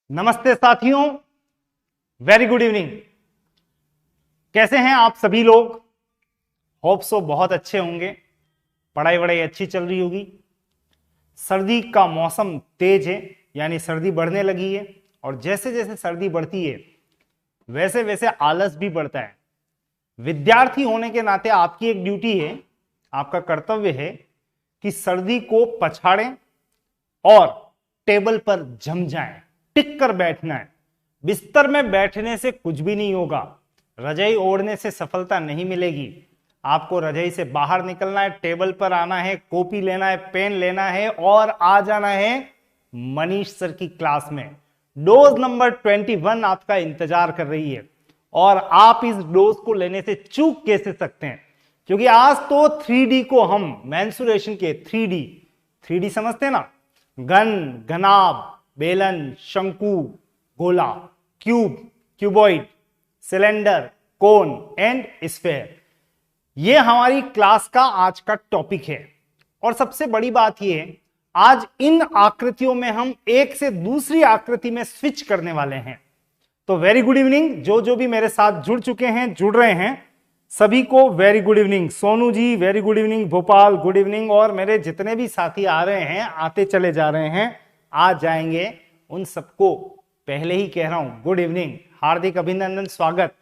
नमस्ते साथियों, very good evening. कैसे हैं आप सभी लोग? होप सो बहुत अच्छे होंगे। पढ़ाई वढ़ाई अच्छी चल रही होगी। सर्दी का मौसम तेज है, यानी सर्दी बढ़ने लगी है, और जैसे जैसे सर्दी बढ़ती है वैसे वैसे आलस भी बढ़ता है। विद्यार्थी होने के नाते आपकी एक ड्यूटी है, आपका कर्तव्य है कि सर्दी को पछाड़ें और टेबल पर जम जाएं। टिक कर बैठना है। बिस्तर में बैठने से कुछ भी नहीं होगा, रजाई ओढ़ने से सफलता नहीं मिलेगी। आपको रजाई से बाहर निकलना है, टेबल पर आना है, कॉपी लेना है, पेन लेना है और आ जाना है मनीष सर की क्लास में। डोज नंबर 21 आपका इंतजार कर रही है और आप इस डोज को लेने से चूक कैसे सकते हैं, क्योंकि आज तो 3D को हम मेंसुरेशन के 3D समझते हैं ना, घन, घनाभ, बेलन, शंकु, गोला, cube, cuboid, cylinder, cone and sphere, ये हमारी क्लास का आज का टॉपिक है। और सबसे बड़ी बात यह, आज इन आकृतियों में हम एक से दूसरी आकृति में स्विच करने वाले हैं। तो वेरी गुड इवनिंग। जो भी मेरे साथ जुड़ चुके हैं, जुड़ रहे हैं, सभी को very good evening. Sonu ji very good evening, Bhopal good evening, और मेरे जितने भी साथी आ रहे हैं, आते चले जा रहे हैं, आ जाएंगे, उन सबको पहले ही कह रहा हूं गुड इवनिंग, हार्दिक अभिनंदन, स्वागत।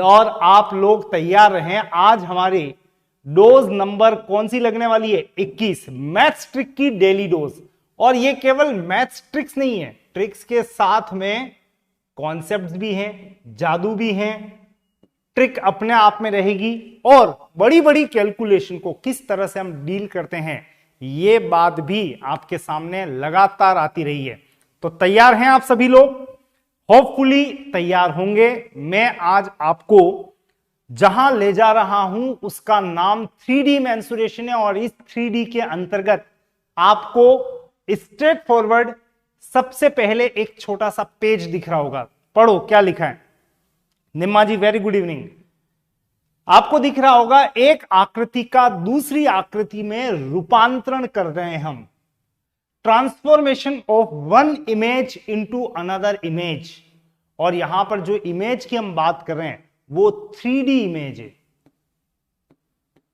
और आप लोग तैयार रहें। आज हमारी डोज नंबर कौन सी लगने वाली है? 21, मैथ्स ट्रिक की डेली डोज। और ये केवल मैथ्स ट्रिक्स नहीं है, ट्रिक्स के साथ में कॉन्सेप्ट्स भी हैं, जादू भी हैं। ट्रिक अपने आप में रहेगी और बड़ी बड़ी कैलकुलेशन को किस तरह से हम डील करते हैं, ये बात भी आपके सामने लगातार आती रही है। तो तैयार हैं आप सभी लोग? होपफुली तैयार होंगे। मैं आज आपको जहां ले जा रहा हूं उसका नाम 3D मेंसुरेशन है, और इस 3D के अंतर्गत आपको स्ट्रेट फॉरवर्ड सबसे पहले एक छोटा सा पेज दिख रहा होगा। पढ़ो क्या लिखा है। निम्मा जी वेरी गुड इवनिंग। आपको दिख रहा होगा एक आकृति का दूसरी आकृति में रूपांतरण कर रहे हैं हम। Transformation of one image into another image. और यहां पर जो इमेज की हम बात कर रहे हैं वो 3D इमेज है।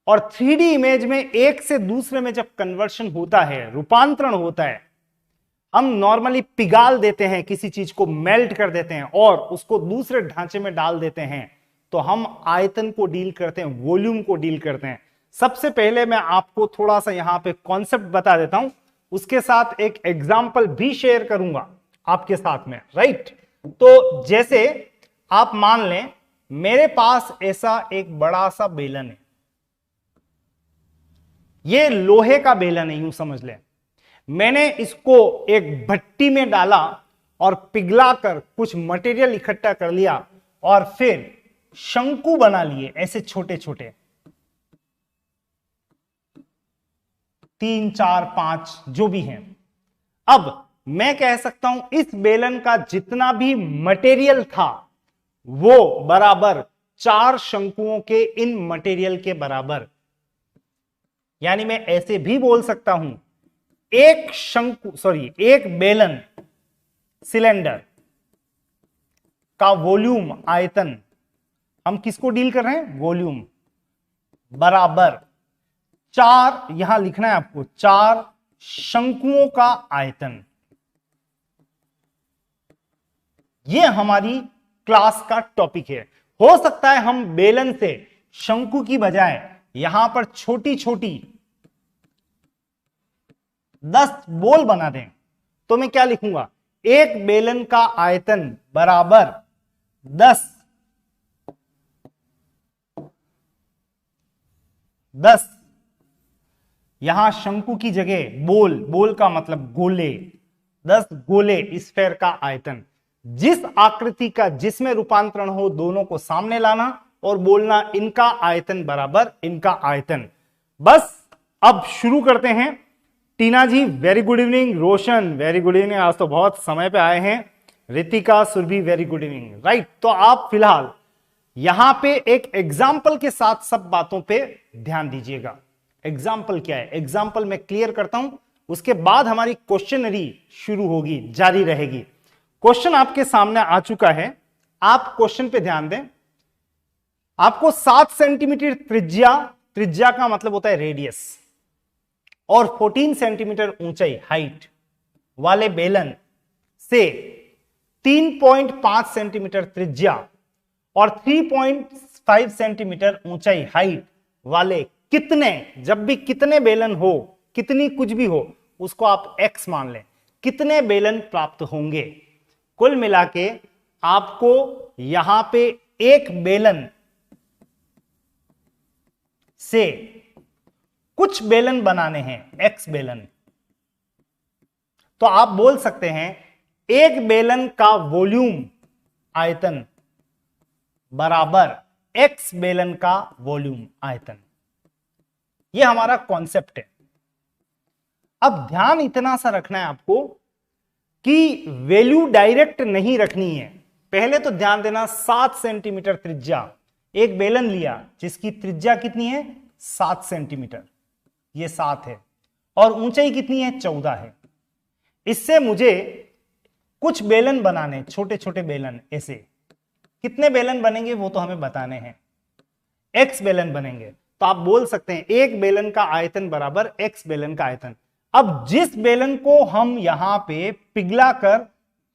और 3D इमेज में एक से दूसरे में जब कन्वर्शन होता है, रूपांतरण होता है, हम नॉर्मली पिघाल देते हैं, किसी चीज को मेल्ट कर देते हैं और उसको दूसरे ढांचे में डाल देते हैं, तो हम आयतन को डील करते हैं, वॉल्यूम को डील करते हैं। सबसे पहले मैं आपको थोड़ा सा यहां पे कॉन्सेप्ट बता देता हूं, उसके साथ एक एग्जांपल भी शेयर करूंगा आपके साथ में, राइट। तो जैसे आप मान लें मेरे पास ऐसा एक बड़ा सा बेलन है, ये लोहे का बेलन है, यूं समझ लें। मैंने इसको एक भट्टी में डाला और पिघलाकर कुछ मटेरियल इकट्ठा कर लिया और फिर शंकु बना लिए, ऐसे छोटे छोटे 3, 4, 5 जो भी हैं। अब मैं कह सकता हूं इस बेलन का जितना भी मटेरियल था वो बराबर 4 शंकुओं के इन मटेरियल के बराबर। यानी मैं ऐसे भी बोल सकता हूं एक बेलन सिलेंडर का वॉल्यूम, आयतन, हम किसको डील कर रहे हैं? वॉल्यूम, बराबर 4, यहां लिखना है आपको, 4 शंकुओं का आयतन। यह हमारी क्लास का टॉपिक है। हो सकता है हम बेलन से शंकु की बजाय यहां पर छोटी छोटी 10 बॉल बना दें, तो मैं क्या लिखूंगा? एक बेलन का आयतन बराबर 10 यहां शंकु की जगह बोल का मतलब गोले, 10 गोले स्फेयर का आयतन। जिस आकृति का जिसमें रूपांतरण हो, दोनों को सामने लाना और बोलना इनका आयतन बराबर इनका आयतन। बस अब शुरू करते हैं। Tina ji very good evening, Roshan very good evening, आज तो बहुत समय पे आए हैं। Ritika, Surabhi very good evening, right. तो आप फिलहाल यहां पे एक एग्जाम्पल के साथ सब बातों पे ध्यान दीजिएगा। एग्जाम्पल क्या है, एग्जाम्पल मैं क्लियर करता हूं, उसके बाद हमारी क्वेश्चनरी शुरू होगी, जारी रहेगी। क्वेश्चन आपके सामने आ चुका है, आप क्वेश्चन पे ध्यान दें। आपको 7 सेंटीमीटर त्रिज्या का मतलब होता है रेडियस, और 14 सेंटीमीटर ऊंचाई हाइट वाले बेलन से 3.5 सेंटीमीटर त्रिज्या और 3.5 सेंटीमीटर ऊंचाई हाइट वाले कितने, जब भी कितने बेलन हो, कितनी कुछ भी हो, उसको आप x मान लें, कितने बेलन प्राप्त होंगे। कुल मिला के आपको यहां पे एक बेलन से कुछ बेलन बनाने हैं, x बेलन। तो आप बोल सकते हैं एक बेलन का वॉल्यूम आयतन बराबर x बेलन का वॉल्यूम आयतन। यह हमारा कॉन्सेप्ट है। अब ध्यान इतना सा रखना है आपको कि वैल्यू डायरेक्ट नहीं रखनी है। पहले तो ध्यान देना, 7 सेंटीमीटर त्रिज्या, एक बेलन लिया जिसकी त्रिज्या कितनी है 7 सेंटीमीटर, ये 7 है, और ऊंचाई कितनी है 14 है। इससे मुझे कुछ बेलन बनाने, छोटे छोटे बेलन, ऐसे कितने बेलन बनेंगे वो तो हमें बताने हैं, x बेलन बनेंगे। तो आप बोल सकते हैं एक बेलन का आयतन बराबर x बेलन का आयतन। अब जिस बेलन को हम यहां पे पिघला कर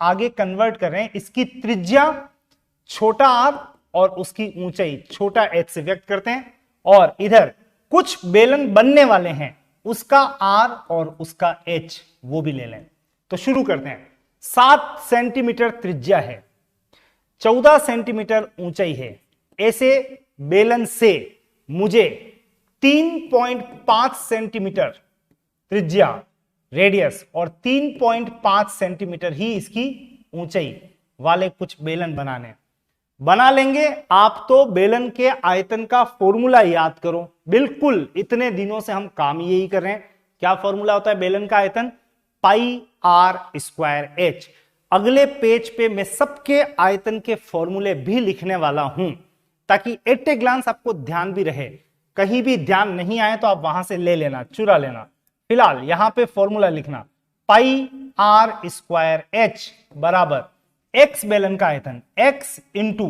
आगे कन्वर्ट कर रहे हैं, इसकी त्रिज्या छोटा r और उसकी ऊंचाई छोटा h से व्यक्त करते हैं, और इधर कुछ बेलन बनने वाले हैं, उसका r और उसका h वो भी ले लें। तो शुरू करते हैं। 7 सेंटीमीटर त्रिज्या है, 14 सेंटीमीटर ऊंचाई है, ऐसे बेलन से मुझे 3.5 सेंटीमीटर त्रिज्या रेडियस और 3.5 सेंटीमीटर ही इसकी ऊंचाई वाले कुछ बेलन बना लेंगे। आप तो बेलन के आयतन का फॉर्मूला याद करो, बिल्कुल इतने दिनों से हम काम यही कर रहे हैं। क्या फॉर्मूला होता है बेलन का आयतन? पाई आर स्क्वायर एच। अगले पेज पे मैं सबके आयतन के फॉर्मूले भी लिखने वाला हूं, ताकि एट ए ग्लांस आपको ध्यान भी रहे। कहीं भी ध्यान नहीं आए तो आप वहां से ले लेना, चुरा लेना। फिलहाल यहां पे फॉर्मूला लिखना, पाई आर स्क्वायर एच बराबर एक्स बेलन का आयतन, एक्स इंटू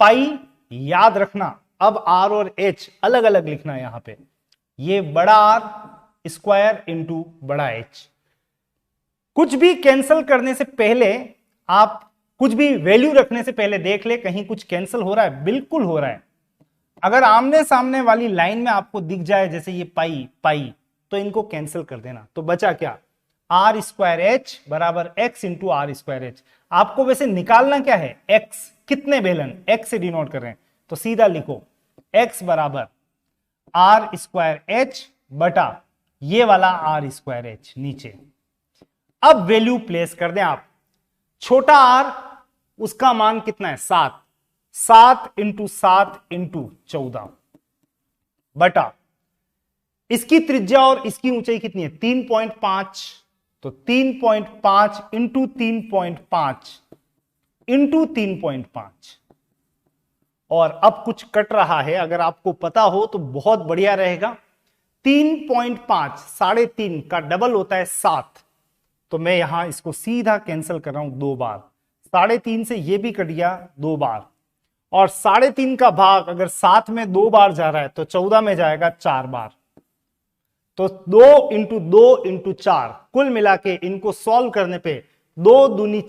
पाई। याद रखना अब आर और एच अलग अलग लिखना यहां पे, ये बड़ा आर स्क्वायर इंटू बड़ा एच। कुछ भी कैंसिल करने से पहले, आप कुछ भी वैल्यू रखने से पहले देख ले कहीं कुछ कैंसिल हो रहा है। बिल्कुल हो रहा है। अगर आमने सामने वाली लाइन में आपको दिख जाए जैसे ये पाई पाई, तो इनको कैंसिल कर देना। तो बचा क्या? आर स्क्वायर एच बराबर X into R square H. आपको वैसे निकालना क्या है? एक्स, कितने बेलन, एक्स से डिनोट कर रहे हैं, तो सीधा लिखो एक्स बराबर आर स्क्वायर एच बटा ये वाला आर स्क्वायर एच नीचे। अब वैल्यू प्लेस कर दें आप। छोटा आर, उसका मान कितना है? 7। 7 इंटू 7 इंटू 14 बटा इसकी त्रिज्या और इसकी ऊंचाई कितनी है? 3.5। तो 3.5 इंटू 3.5 इंटू 3.5। और अब कुछ कट रहा है, अगर आपको पता हो तो बहुत बढ़िया रहेगा। 3.5 3.5 का डबल होता है 7। तो मैं यहां इसको सीधा कैंसिल कर रहा हूं 2 बार। 3.5 से ये भी कट गया 2 बार, और 3.5 का भाग अगर 7 में 2 बार जा रहा है तो 14 में जाएगा 4 बार। तो 2 इंटू 2 इंटू 4, कुल मिला के इनको सॉल्व करने पे 2 दूनी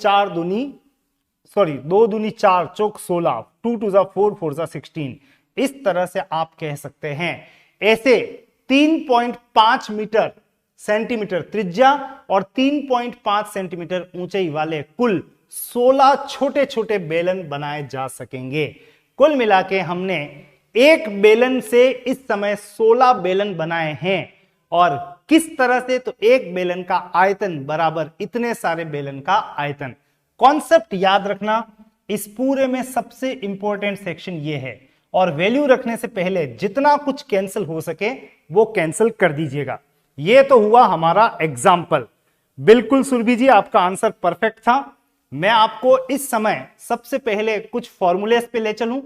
4 चौक 16, 2 2 4 4 16। इस तरह से आप कह सकते हैं। ऐसे 3.5 सेंटीमीटर त्रिज्या और 3.5 सेंटीमीटर ऊंचाई वाले कुल 16 छोटे छोटे बेलन बनाए जा सकेंगे। कुल मिला के हमने एक बेलन से इस समय 16 बेलन बनाए हैं। और किस तरह से? तो एक बेलन का आयतन बराबर इतने सारे बेलन का आयतन। कॉन्सेप्ट याद रखना, इस पूरे में सबसे इंपॉर्टेंट सेक्शन ये है। और वैल्यू रखने से पहले जितना कुछ कैंसिल हो सके वो कैंसिल कर दीजिएगा। ये तो हुआ हमारा एग्जाम्पल। बिल्कुल सुरभि जी, आपका आंसर परफेक्ट था। मैं आपको इस समय सबसे पहले कुछ फॉर्मूलेस पे ले चलूं,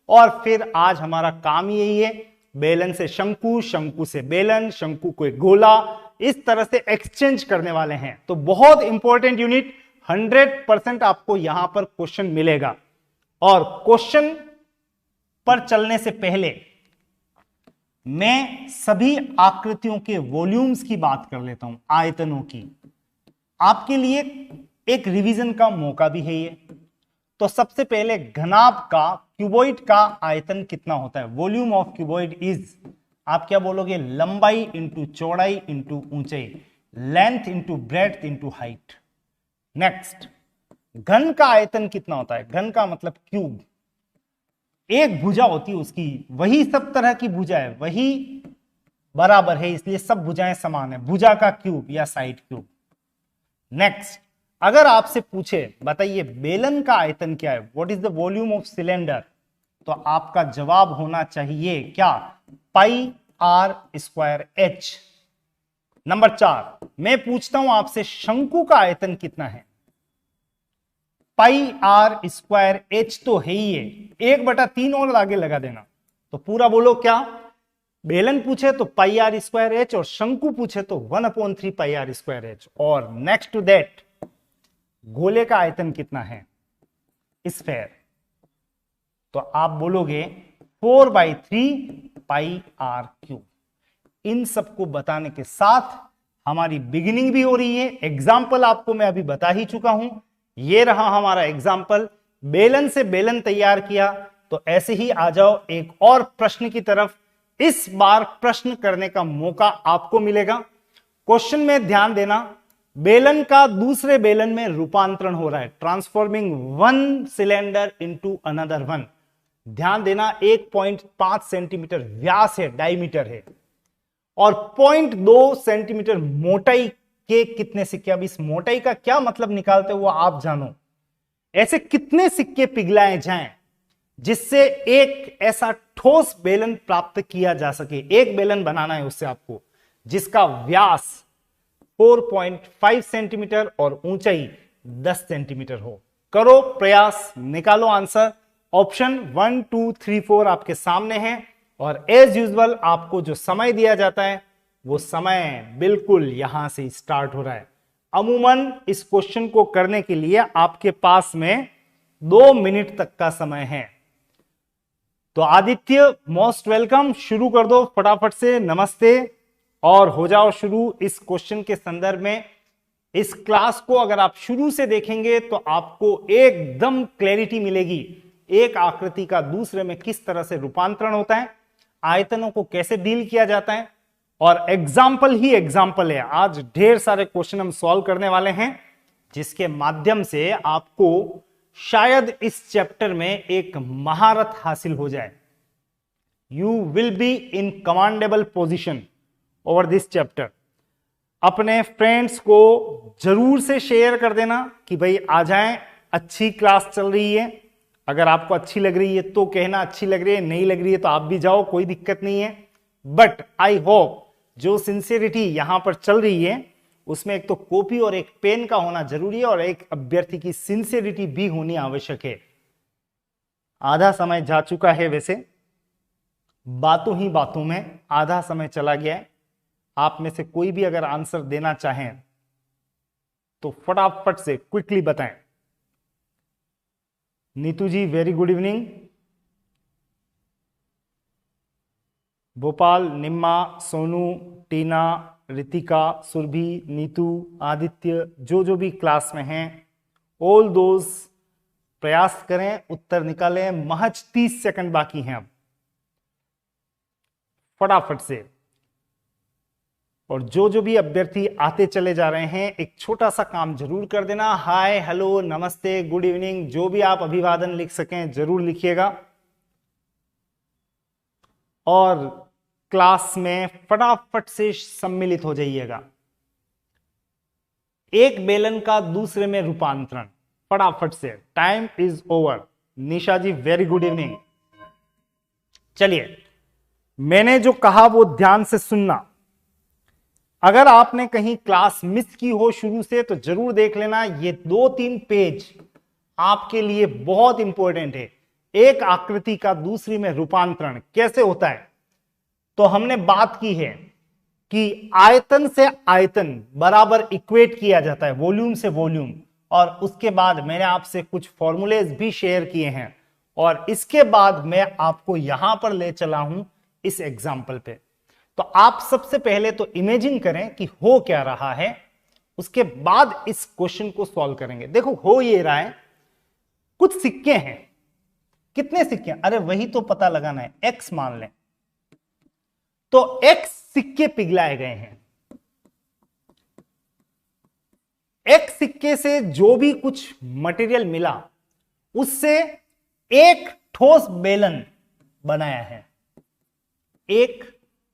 और फिर आज हमारा काम यही है, बेलन से शंकु, शंकु से बेलन, शंकु को एक गोला, इस तरह से एक्सचेंज करने वाले हैं। तो बहुत इंपॉर्टेंट यूनिट 100% आपको यहां पर क्वेश्चन मिलेगा। और क्वेश्चन पर चलने से पहले मैं सभी आकृतियों के वॉल्यूम्स की बात कर लेता हूं, आयतनों की। आपके लिए एक रिवीजन का मौका भी है ये। तो सबसे पहले घनाभ का, क्यूबॉइड का आयतन कितना होता है? वॉल्यूम ऑफ क्यूबॉइड इज, आप क्या बोलोगे? लंबाई इंटू चौड़ाई इंटू ऊंचाई, length into breadth into height. Next, घन का आयतन कितना होता है? घन का मतलब क्यूब। एक भुजा होती है उसकी, वही सब तरह की भुजा है, वही बराबर है, इसलिए सब भुजाएं समान है। भुजा का क्यूब या साइड क्यूब। नेक्स्ट, अगर आपसे पूछे बताइए बेलन का आयतन क्या है, what is the volume of cylinder, तो आपका जवाब होना चाहिए क्या? पाई आर स्क्वायर एच। नंबर 4, मैं पूछता हूं आपसे शंकु का आयतन कितना है? पाई आर स्क्वायर एच तो है ही है, 1/3 और आगे लगा देना तो पूरा बोलो क्या? बेलन पूछे तो पाई आर स्क्वायर एच, और शंकु पूछे तो 1/3 पाई आर स्क्वायर एच। और नेक्स्ट टू दैट, गोले का आयतन कितना है? स्फेयर, तो आप बोलोगे 4/3 पाई आर क्यूब। इन सबको बताने के साथ हमारी बिगिनिंग भी हो रही है। एग्जाम्पल आपको मैं अभी बता ही चुका हूं, ये रहा हमारा एग्जाम्पल। बेलन से बेलन तैयार किया, तो ऐसे ही आ जाओ एक और प्रश्न की तरफ। इस बार प्रश्न करने का मौका आपको मिलेगा। क्वेश्चन में ध्यान देना, बेलन का दूसरे बेलन में रूपांतरण हो रहा है, transforming one cylinder into another one. ध्यान देना, 1.5 सेंटीमीटर व्यास है, डायमीटर है, और 0.2 सेंटीमीटर मोटाई के कितने सिक्के? अब इस मोटाई का क्या मतलब निकालते हो आप जानो। ऐसे कितने सिक्के पिघलाए जाएं जिससे एक ऐसा ठोस बेलन प्राप्त किया जा सके? एक बेलन बनाना है उससे आपको, जिसका व्यास 4.5 सेंटीमीटर और ऊंचाई 10 सेंटीमीटर हो। करो प्रयास, निकालो आंसर। ऑप्शन 1 2 3 4 आपके सामने है, और एज यूजुअल आपको जो समय दिया जाता है वो समय बिल्कुल यहां से स्टार्ट हो रहा है। अमूमन इस क्वेश्चन को करने के लिए आपके पास में 2 मिनट तक का समय है। तो आदित्य, मोस्ट वेलकम, शुरू कर दो फटाफट से, नमस्ते, और हो जाओ शुरू इस क्वेश्चन के संदर्भ में। इस क्लास को अगर आप शुरू से देखेंगे तो आपको एकदम क्लैरिटी मिलेगी, एक आकृति का दूसरे में किस तरह से रूपांतरण होता है, आयतनों को कैसे डील किया जाता है, और एग्जाम्पल ही एग्जाम्पल है। आज ढेर सारे क्वेश्चन हम सॉल्व करने वाले हैं, जिसके माध्यम से आपको शायद इस चैप्टर में एक महारत हासिल हो जाए। You will be in commendable position over this chapter. अपने फ्रेंड्स को जरूर से शेयर कर देना कि भाई आ जाएं, अच्छी क्लास चल रही है। अगर आपको अच्छी लग रही है तो कहना अच्छी लग रही है, नहीं लग रही है तो आप भी जाओ, कोई दिक्कत नहीं है। बट आई होप जो सिंसियरिटी यहां पर चल रही है उसमें एक तो कॉपी और एक पेन का होना जरूरी है, और एक अभ्यर्थी की सिंसियरिटी भी होनी आवश्यक है। आधा समय जा चुका है, वैसे बातों ही बातों में आधा समय चला गया है। आप में से कोई भी अगर आंसर देना चाहें तो फटाफट से क्विकली बताएं। नीतू जी, वेरी गुड इवनिंग। भोपाल, निम्मा, सोनू, टीना, रितिका, सुरभि, नीतू, आदित्य, जो भी क्लास में हैं, ऑल दोज प्रयास करें, उत्तर निकालें। महज 30 सेकंड बाकी हैं अब, फटाफट से। और जो भी अभ्यर्थी आते चले जा रहे हैं, एक छोटा सा काम जरूर कर देना। हाय, हेलो, नमस्ते, गुड इवनिंग, जो भी आप अभिवादन लिख सकें जरूर लिखिएगा, और क्लास में फटाफट से सम्मिलित हो जाइएगा। एक बेलन का दूसरे में रूपांतरण, फटाफट से, time is over. Nisha ji, very good evening. चलिए, मैंने जो कहा वो ध्यान से सुनना। अगर आपने कहीं क्लास मिस की हो शुरू से तो जरूर देख लेना। ये 2-3 पेज आपके लिए बहुत इंपॉर्टेंट है। एक आकृति का दूसरी में रूपांतरण कैसे होता है, तो हमने बात की है कि आयतन से आयतन बराबर इक्वेट किया जाता है, वॉल्यूम से वॉल्यूम, और उसके बाद मैंने आपसे कुछ फॉर्मूलेज भी शेयर किए हैं, और इसके बाद मैं आपको यहां पर ले चला हूं इस एग्जाम्पल पे। तो आप सबसे पहले तो इमेजिन करें कि हो क्या रहा है, उसके बाद इस क्वेश्चन को सॉल्व करेंगे। देखो हो ये रहा है, कुछ सिक्के हैं। कितने सिक्के? अरे वही तो पता लगाना है, एक्स मान लें। तो एक्स सिक्के पिघलाए गए हैं। एक्स सिक्के से जो भी कुछ मटेरियल मिला उससे एक ठोस बेलन बनाया है, एक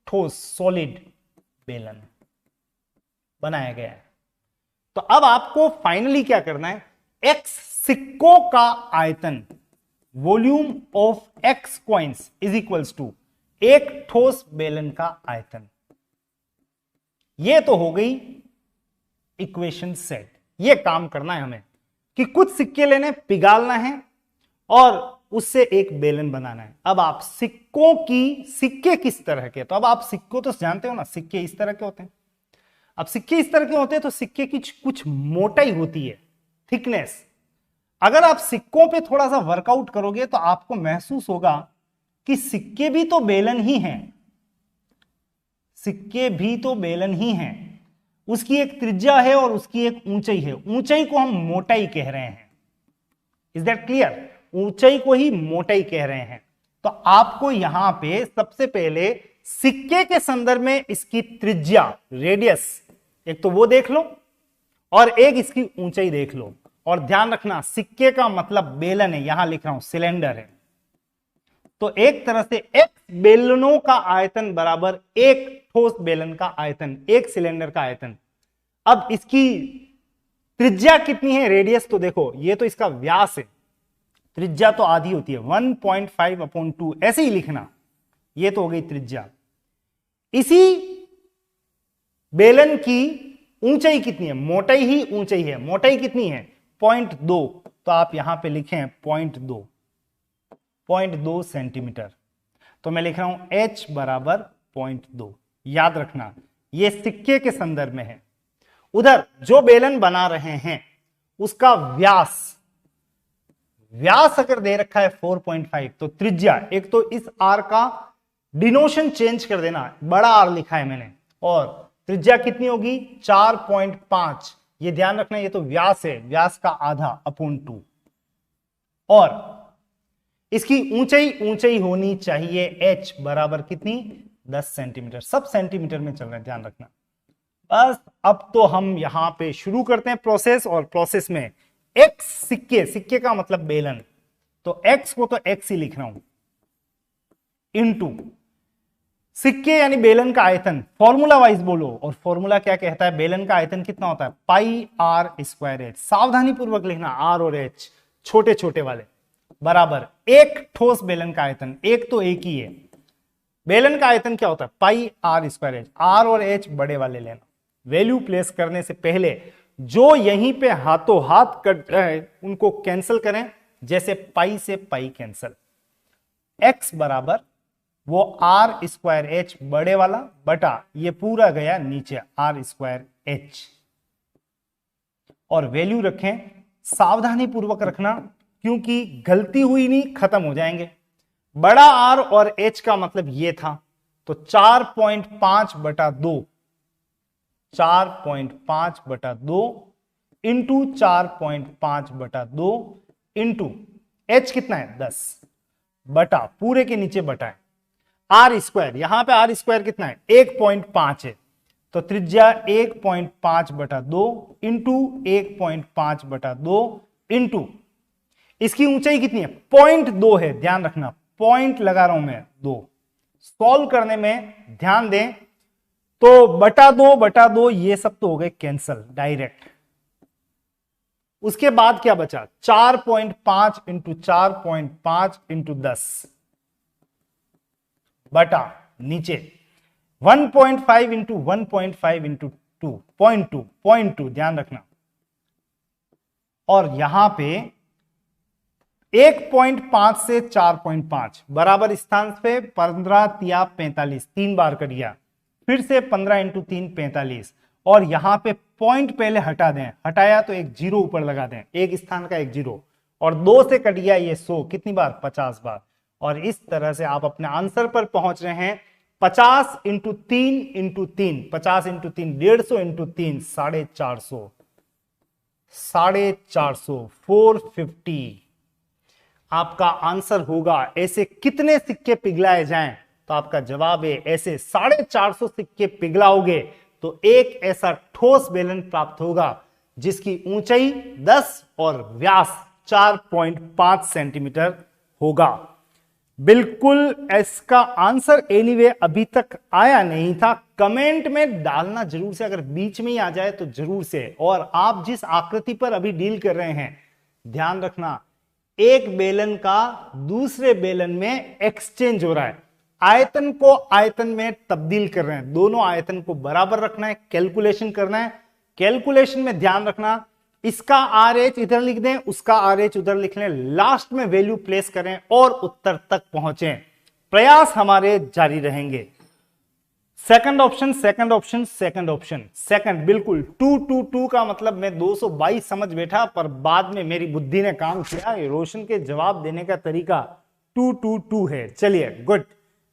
ठोस सॉलिड बेलन बनाया गया है। तो अब आपको फाइनली क्या करना है, एक्स सिक्कों का आयतन, volume of X coins is equals to एक ठोस बेलन का आयतन। यह तो हो गई इक्वेशन सेट। यह काम करना है हमें कि कुछ सिक्के लेने, पिघालना है और उससे एक बेलन बनाना है। अब आप सिक्के किस तरह के, तो अब आप सिक्कों तो जानते हो ना, सिक्के इस तरह के होते हैं। अब सिक्के इस तरह के होते हैं तो सिक्के की कुछ मोटाई होती है, थिकनेस। अगर आप सिक्कों पे थोड़ा सा वर्कआउट करोगे तो आपको महसूस होगा कि सिक्के भी तो बेलन ही हैं, सिक्के भी तो बेलन ही हैं। उसकी एक त्रिज्या है और उसकी एक ऊंचाई है। ऊंचाई को हम मोटाई कह रहे हैं। Is that clear? ऊंचाई को ही मोटाई कह रहे हैं। तो आपको यहां पे सबसे पहले सिक्के के संदर्भ में इसकी त्रिज्या, रेडियस, एक तो वो देख लो और एक इसकी ऊंचाई देख लो। और ध्यान रखना सिक्के का मतलब बेलन है, यहां लिख रहा हूं सिलेंडर है। तो एक तरह से एक्स बेलनों का आयतन बराबर एक ठोस बेलन का आयतन, एक सिलेंडर का आयतन। अब इसकी त्रिज्या कितनी है, रेडियस तो देखो, ये तो इसका व्यास है, त्रिज्या तो आधी होती है 1.5/2, ऐसे ही लिखना। ये तो हो गई त्रिज्या। इसी बेलन की ऊंचाई कितनी है, मोटाई ही ऊंचाई है। मोटाई कितनी है, 0.2। तो आप यहां पे लिखें 0.2 सेंटीमीटर। तो मैं लिख रहा हूं h बराबर 0.2। याद रखना ये सिक्के के संदर्भ में है। उधर जो बेलन बना रहे हैं उसका व्यास अगर दे रखा है 4.5, तो त्रिज्या, एक तो इस r का डिनोशन चेंज कर देना, बड़ा R लिखा है मैंने, और त्रिज्या कितनी होगी 4.5। ये ध्यान रखना, ये तो व्यास है, व्यास का आधा /2। और इसकी ऊंचाई होनी चाहिए h बराबर कितनी, 10 सेंटीमीटर। सब सेंटीमीटर में चल रहे हैं, ध्यान रखना। बस अब तो हम यहां पे शुरू करते हैं प्रोसेस, और प्रोसेस में एक्स सिक्के का मतलब बेलन, तो एक्स को तो एक्स ही लिख रहा हूं, इनटू सिक्के यानी बेलन का आयतन। फॉर्मूला वाइज बोलो, और फॉर्मूला क्या कहता है, बेलन का आयतन कितना होता है, πr²h। सावधानी पूर्वक लिखना, r और h छोटे छोटे वाले, बराबर एक ठोस बेलन का आयतन। एक तो एक ही है, बेलन का आयतन क्या होता है, πr²h। r और h बड़े वाले लेना। वैल्यू प्लेस करने से पहले जो यहीं पे हाथों हाथ कट रहा है उनको कैंसिल करें, जैसे पाई से पाई कैंसिल। x बराबर वो r²h बड़े वाला बटा ये पूरा गया नीचे r²h, और वैल्यू रखें, सावधानी पूर्वक रखना क्योंकि गलती हुई नहीं, खत्म हो जाएंगे। बड़ा r और h का मतलब ये था, तो 4.5/2, 4.5/2 इंटू 4.5/2 इंटू h कितना है 10 बटा पूरे के नीचे बटा है r²। यहां पे r² कितना है 1.5 है, तो त्रिज्या 1.5/2 इंटू 1.5/2 इंटू इसकी ऊंचाई कितनी है 0.2 है। ध्यान रखना, पॉइंट लगा रहा हूं मैं 2। सॉल्व करने में ध्यान दें तो बटा 2 ये सब तो हो गए कैंसल डायरेक्ट। उसके बाद क्या बचा, 4.5 इंटू 4.5 इंटू 10 बटा नीचे 1.5 इंटू 1.5 इंटू 2.2, ध्यान रखना। और यहां पे 1.5 से 4.5 बराबर स्थान पे 15 × 3 = 45, 3 बार करिया, फिर से 15 इंटू 3 = 45, और यहां पे पॉइंट पहले हटा दें, हटाया तो एक जीरो ऊपर लगा दें, एक स्थान का एक जीरो, और 2 से कट गया ये 100, कितनी बार? 50 बार। और इस तरह से आप अपने आंसर पर पहुंच रहे हैं। 50 इंटू 3 इंटू 3, 50 इंटू 3 150 इंटू 3 450, 450, 450 आपका आंसर होगा। ऐसे कितने सिक्के पिघलाए जाएं? तो आपका जवाब है ऐसे 450 सिक्के पिघलाओगे तो एक ऐसा ठोस बेलन प्राप्त होगा जिसकी ऊंचाई 10 और व्यास 4.5 सेंटीमीटर होगा। बिल्कुल इसका आंसर एनीवे अभी तक आया नहीं था, कमेंट में डालना जरूर से, अगर बीच में ही आ जाए तो जरूर से। और आप जिस आकृति पर अभी डील कर रहे हैं, ध्यान रखना, एक बेलन का दूसरे बेलन में एक्सचेंज हो रहा है, आयतन को आयतन में तब्दील कर रहे हैं, दोनों आयतन को बराबर रखना है, कैलकुलेशन करना है। कैलकुलेशन में ध्यान रखना, इसका RH इधर लिख दें, उसका RH उधर लिख लें, लास्ट में वैल्यू प्लेस करें और उत्तर तक पहुंचें। प्रयास हमारे जारी रहेंगे। Second option, second option, second option, second बिल्कुल 2 2 2 का मतलब मैं 222 समझ बैठा, पर बाद में मेरी बुद्धि ने काम किया। रोशन के जवाब देने का तरीका 2 2 2 है। चलिए गुड,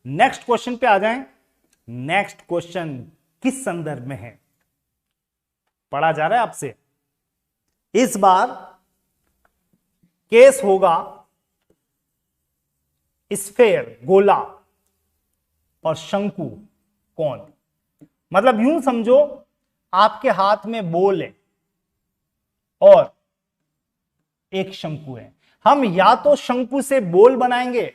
नेक्स्ट क्वेश्चन पे आ जाएं। नेक्स्ट क्वेश्चन किस संदर्भ में है, पढ़ा जा रहा है आपसे। इस बार केस होगा स्फेयर, गोला, और शंकु कौन। मतलब यूं समझो, आपके हाथ में बॉल है और एक शंकु है। हम या तो शंकु से बॉल बनाएंगे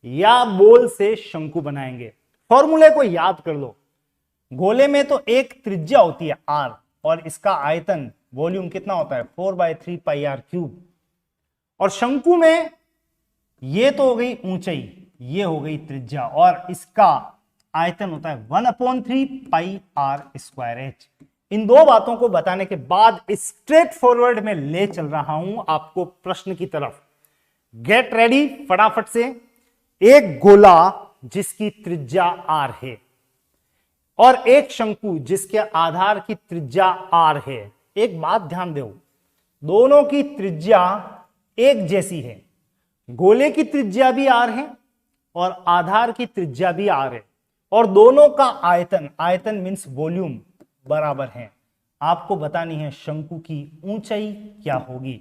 या बॉल से शंकु बनाएंगे। फॉर्मूले को याद कर लो। गोले में तो एक त्रिज्या होती है r, और इसका आयतन वॉल्यूम कितना होता है 4/3 πr³। और शंकु में ये तो हो गई ऊंचाई, ये हो गई त्रिज्या, और इसका आयतन होता है 1/3 πr²h। इन दो बातों को बताने के बाद स्ट्रेट फॉरवर्ड में ले चल रहा हूं आपको प्रश्न की तरफ। गेट रेडी फटाफट से। एक गोला जिसकी त्रिज्या r है और एक शंकु जिसके आधार की त्रिज्या r है। एक बात ध्यान दो, दोनों की त्रिज्या एक जैसी है। गोले की त्रिज्या भी r है और आधार की त्रिज्या भी r है, और दोनों का आयतन, आयतन मींस वॉल्यूम, बराबर है। आपको बतानी है शंकु की ऊंचाई क्या होगी।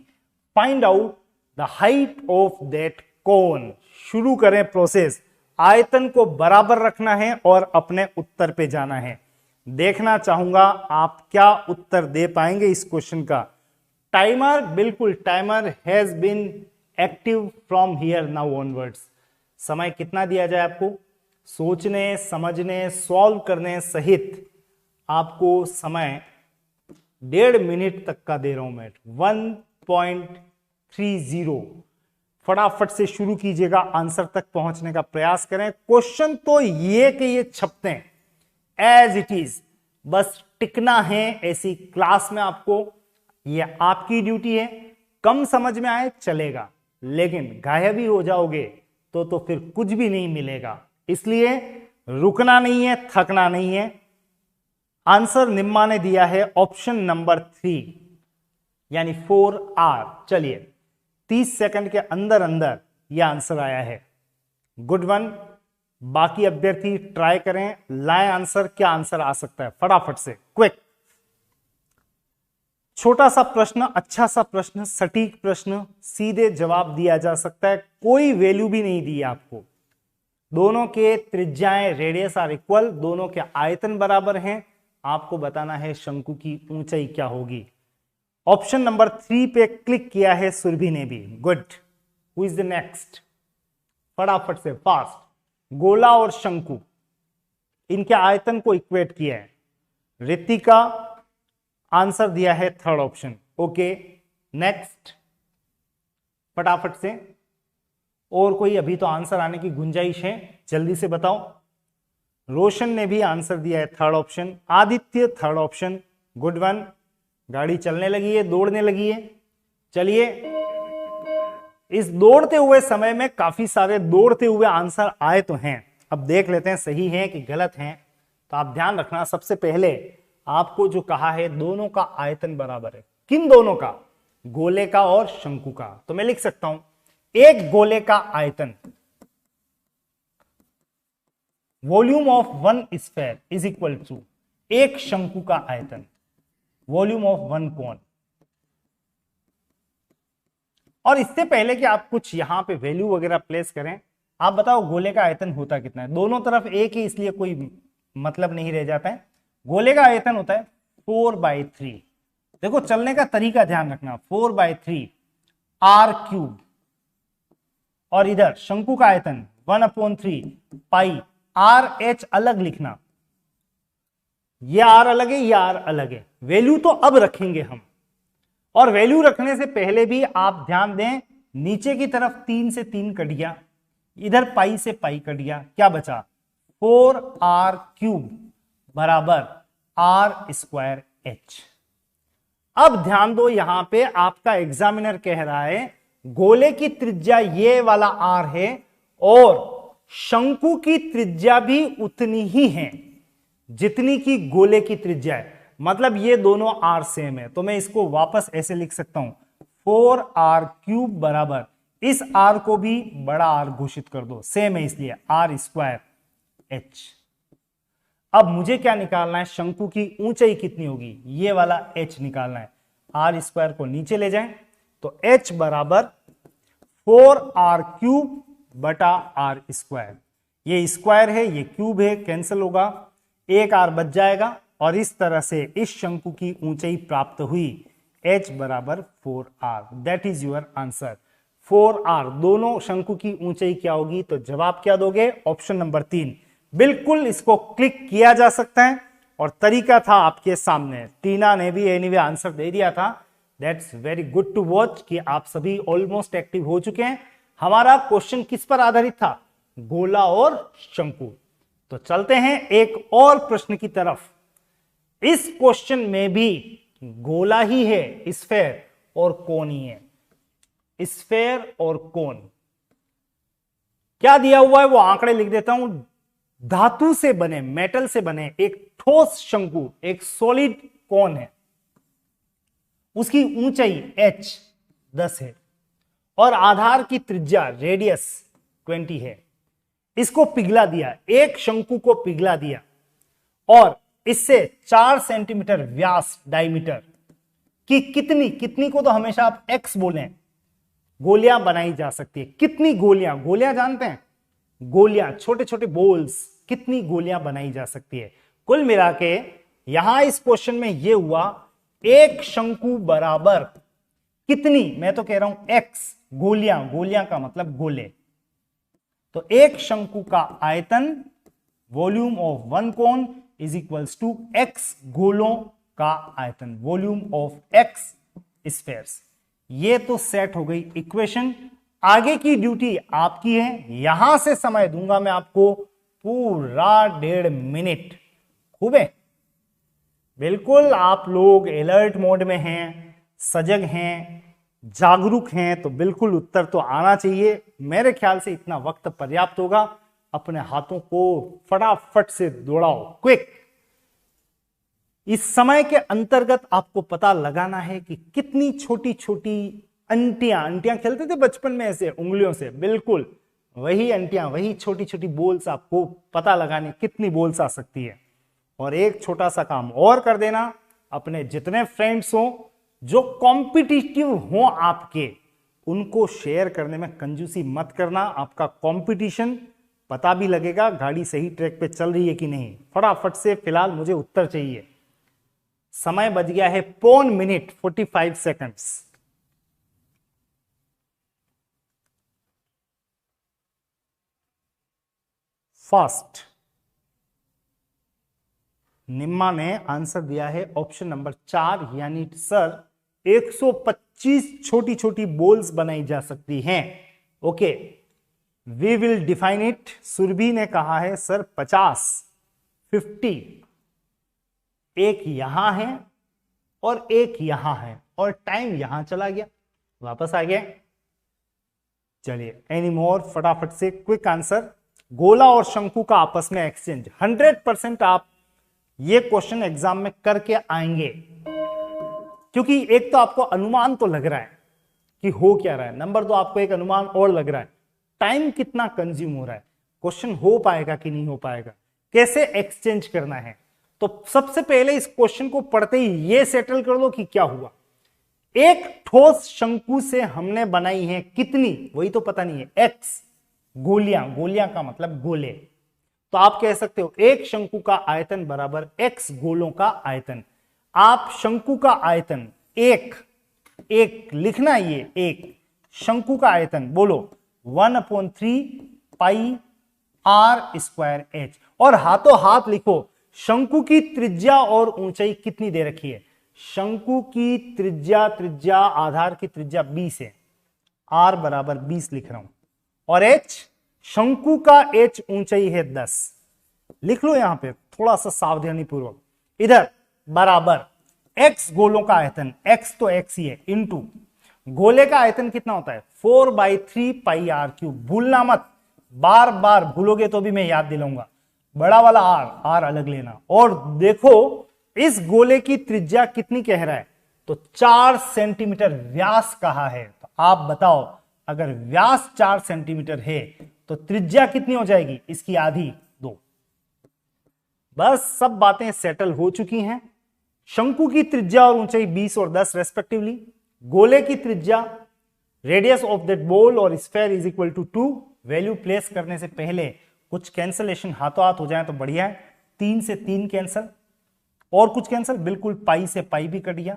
Find out the height of that cone. शुरू करें प्रोसेस। आयतन को बराबर रखना है और अपने उत्तर पे जाना है। देखना चाहूंगा आप क्या उत्तर दे पाएंगे इस क्वेश्चन का। टाइमर, बिल्कुल timer has been active from here now onwards. समय कितना दिया जाए आपको? सोचने, समझने, सॉल्व करने सहित आपको समय 1.5 मिनट तक का दे रहा हूं मैं। 1.30। फटाफट से शुरू कीजिएगा, आंसर तक पहुंचने का प्रयास करें। क्वेश्चन तो ये कि ये छपते हैं एज इट इज, बस टिकना है ऐसी क्लास में आपको। ये आपकी ड्यूटी है। कम समझ में आए चलेगा, लेकिन गायब ही हो जाओगे तो फिर कुछ भी नहीं मिलेगा। इसलिए रुकना नहीं है, थकना नहीं है। आंसर निम्मा ने दिया है ऑप्शन नंबर 3 यानी 4R। चलिए 30 सेकंड के अंदर अंदर यह आंसर आया है। Good one. बाकी अभ्यर्थी ट्राई करें, लाएं आंसर। क्या आंसर आ सकता है फटाफट से, क्विक। छोटा सा प्रश्न, अच्छा सा प्रश्न, सटीक प्रश्न, सीधे जवाब दिया जा सकता है। कोई वैल्यू भी नहीं दी आपको। दोनों के त्रिज्याएं, रेडियस आर इक्वल, दोनों के आयतन बराबर हैं। आपको बताना है शंकु की ऊंचाई क्या होगी। ऑप्शन नंबर 3 पे क्लिक किया है सुरभि ने भी। Good. Who is the next? फटाफट से, फास्ट। गोला और शंकु, इनके आयतन को इक्वेट किया है। रितिका आंसर दिया है थर्ड ऑप्शन। ओके नेक्स्ट, फटाफट से। और कोई अभी तो आंसर आने की गुंजाइश है, जल्दी से बताओ। रोशन ने भी आंसर दिया है third option. Aditya third option. Good one. गाड़ी चलने लगी है, दौड़ने लगी है। चलिए, इस दौड़ते हुए समय में काफी सारे दौड़ते हुए आंसर आए तो हैं। अब देख लेते हैं सही है कि गलत हैं। तो आप ध्यान रखना, सबसे पहले आपको जो कहा है दोनों का आयतन बराबर है। किन दोनों का? गोले का और शंकु का। तो मैं लिख सकता हूं एक गोले का आयतन, volume of one sphere is equal to एक शंकु का आयतन, वॉल्यूम ऑफ वन कोन। और इससे पहले कि आप कुछ यहां पे वैल्यू वगैरह प्लेस करें, आप बताओ गोले का आयतन होता कितना है? दोनों तरफ एक ही, इसलिए कोई मतलब नहीं रह जाता है। गोले का आयतन होता है 4/3। देखो चलने का तरीका ध्यान रखना, 4/3 आर क्यूब। और इधर शंकु का आयतन 1/3 पाई आर एच अलग लिखना, ये आर अलग है, ये आर अलग है। वैल्यू तो अब रखेंगे हम, और वैल्यू रखने से पहले भी आप ध्यान दें, नीचे की तरफ 3 से 3 कट गया, इधर पाई से पाई कट गया, क्या बचा? 4r क्यूब बराबर r स्क्वायर h। अब ध्यान दो, यहां पे आपका एग्जामिनर कह रहा है गोले की त्रिज्या ये वाला r है और शंकु की त्रिज्या भी उतनी ही है जितनी की गोले की त्रिज्या है, मतलब ये दोनों r सेम है। तो मैं इसको वापस ऐसे लिख सकता हूं 4r क्यूब बराबर, इस r को भी बड़ा R घोषित कर दो, सेम है इसलिए r स्क्वायर h। अब मुझे क्या निकालना है? शंकु की ऊंचाई कितनी होगी, ये वाला h निकालना है। r स्क्वायर को नीचे ले जाएं तो h बराबर 4r क्यूब बटा r स्क्वायर। ये स्क्वायर है, ये क्यूब है, कैंसिल होगा, एक r बच जाएगा और इस तरह से इस शंकु की ऊंचाई प्राप्त हुई h बराबर 4r। That is your answer 4r। दोनों शंकु की ऊंचाई क्या होगी? तो जवाब क्या दोगे? Option number 3। बिल्कुल इसको क्लिक किया जा सकता है और तरीका था आपके सामने। टीना ने भी एनीवे आंसर दे दिया था। That's very good to watch कि आप सभी ऑलमोस्ट एक्टिव हो चुके हैं। हमारा क्वेश्चन किस पर आधारित था? गोला और शंकु। तो चलते हैं एक और प्रश्न की तरफ। इस क्वेश्चन में भी गोला ही है, स्फेयर और कोन ही है। स्फेयर और कोन क्या दिया हुआ है वो आंकड़े लिख देता हूं। धातु से बने, मेटल से बने एक ठोस शंकु, एक सॉलिड कोन है, उसकी ऊंचाई h 10 है और आधार की त्रिज्या रेडियस 20 है। इसको पिघला दिया, एक शंकु को पिघला दिया और इससे 4 सेंटीमीटर व्यास डायमीटर की कितनी को तो हमेशा आप x बोलें, गोलियां बनाई जा सकती है। कितनी गोलियां? गोलियां जानते हैं, गोलियां, छोटे छोटे बोल्स, कितनी गोलियां बनाई जा सकती है? कुल मिला के यहां इस क्वेश्चन में यह हुआ एक शंकु बराबर कितनी, मैं तो कह रहा हूं x गोलियां, गोलियां का मतलब गोले। तो एक शंकु का आयतन volume of one cone is equals to x गोलों का आयतन, वॉल्यूम ऑफ x स्फेयर्स। ये तो सेट हो गई इक्वेशन। आगे की ड्यूटी आपकी है, यहां से समय दूंगा मैं आपको पूरा 1.5 मिनट। खूब है, बिल्कुल आप लोग अलर्ट मोड में हैं, सजग हैं, जागरूक हैं, तो बिल्कुल उत्तर तो आना चाहिए। मेरे ख्याल से इतना वक्त पर्याप्त होगा। अपने हाथों को फटाफट से दौड़ाओ, क्विक। इस समय के अंतर्गत आपको पता लगाना है कि कितनी छोटी छोटी अंटियां खेलते थे बचपन में ऐसे उंगलियों से, बिल्कुल वही अंटियां, वही छोटी छोटी बोल्स आपको पता लगाने कितनी बोल्स आ सकती है। और एक छोटा सा काम और कर देना, अपने जितने फ्रेंड्स हो जो कॉम्पिटिटिव हो आपके, उनको शेयर करने में कंजूसी मत करना। आपका कंपटीशन पता भी लगेगा गाड़ी सही ट्रैक पे चल रही है कि नहीं। फटाफट से, फिलहाल मुझे उत्तर चाहिए। समय बच गया है 1 मिनट 45 सेकंड्स। फास्ट। निम्मा ने आंसर दिया है ऑप्शन नंबर 4, यानी सर 125 छोटी छोटी बोल्स बनाई जा सकती हैं। Okay, we will define it. Surabhi ने कहा है सर 50, 50। एक यहां है और एक यहां है और टाइम यहां चला गया, वापस आ गया। चलिए एनी मोर, फटाफट से क्विक आंसर। गोला और शंकु का आपस में एक्सचेंज 100% आप ये क्वेश्चन एग्जाम में करके आएंगे, क्योंकि एक तो आपको अनुमान तो लग रहा है कि हो क्या रहा है, नंबर 2 आपको एक अनुमान और लग रहा है टाइम कितना कंज्यूम हो रहा है, क्वेश्चन हो पाएगा कि नहीं हो पाएगा, कैसे एक्सचेंज करना है। तो सबसे पहले इस क्वेश्चन को पढ़ते ही ये सेटल कर लो कि क्या हुआ। एक ठोस शंकु से हमने बनाई है कितनी, वही तो पता नहीं है, एक्स गोलियां, गोलियां का मतलब गोले। तो आप कह सकते हो एक शंकु का आयतन बराबर एक्स गोलों का आयतन। आप शंकु का आयतन एक लिखना, ये एक शंकु का आयतन बोलो 1/3 पाई आर स्क्वायर एच, और हाथों हाथ लिखो शंकु की त्रिज्या और ऊंचाई कितनी दे रखी है। शंकु की त्रिज्या आधार की त्रिज्या 20 है, आर बराबर 20 लिख रहा हूं, और एच शंकु का एच ऊंचाई है 10। लिख लो यहां पे थोड़ा सा सावधानी पूर्वक, इधर बराबर एक्स गोलों का आयतन, एक्स तो एक्स ही है, इंटू गोले का आयतन कितना होता है 4/3 पाई आर क्यूब। भूलना मत, बार बार भूलोगे तो भी मैं याद दिलाऊंगा, बड़ा वाला आर अलग लेना। और देखो इस गोले की त्रिज्या कितनी कह रहा है, तो 4 सेंटीमीटर व्यास कहा है। तो आप बताओ अगर व्यास 4 सेंटीमीटर है तो त्रिज्या कितनी हो जाएगी, इसकी आधी 2। बस सब बातें सेटल हो चुकी हैं। शंकु की त्रिज्या और ऊंचाई 20 और 10 रेस्पेक्टिवली, गोले की त्रिज्या रेडियस ऑफ दैट बॉल और sphere is equal to 2। Value place करने से पहले कुछ कैंसलेशन हाथों हाथ हो जाए तो बढ़िया है। 3 से 3 कैंसल, और कुछ कैंसल, बिल्कुल पाई से पाई भी कट गया।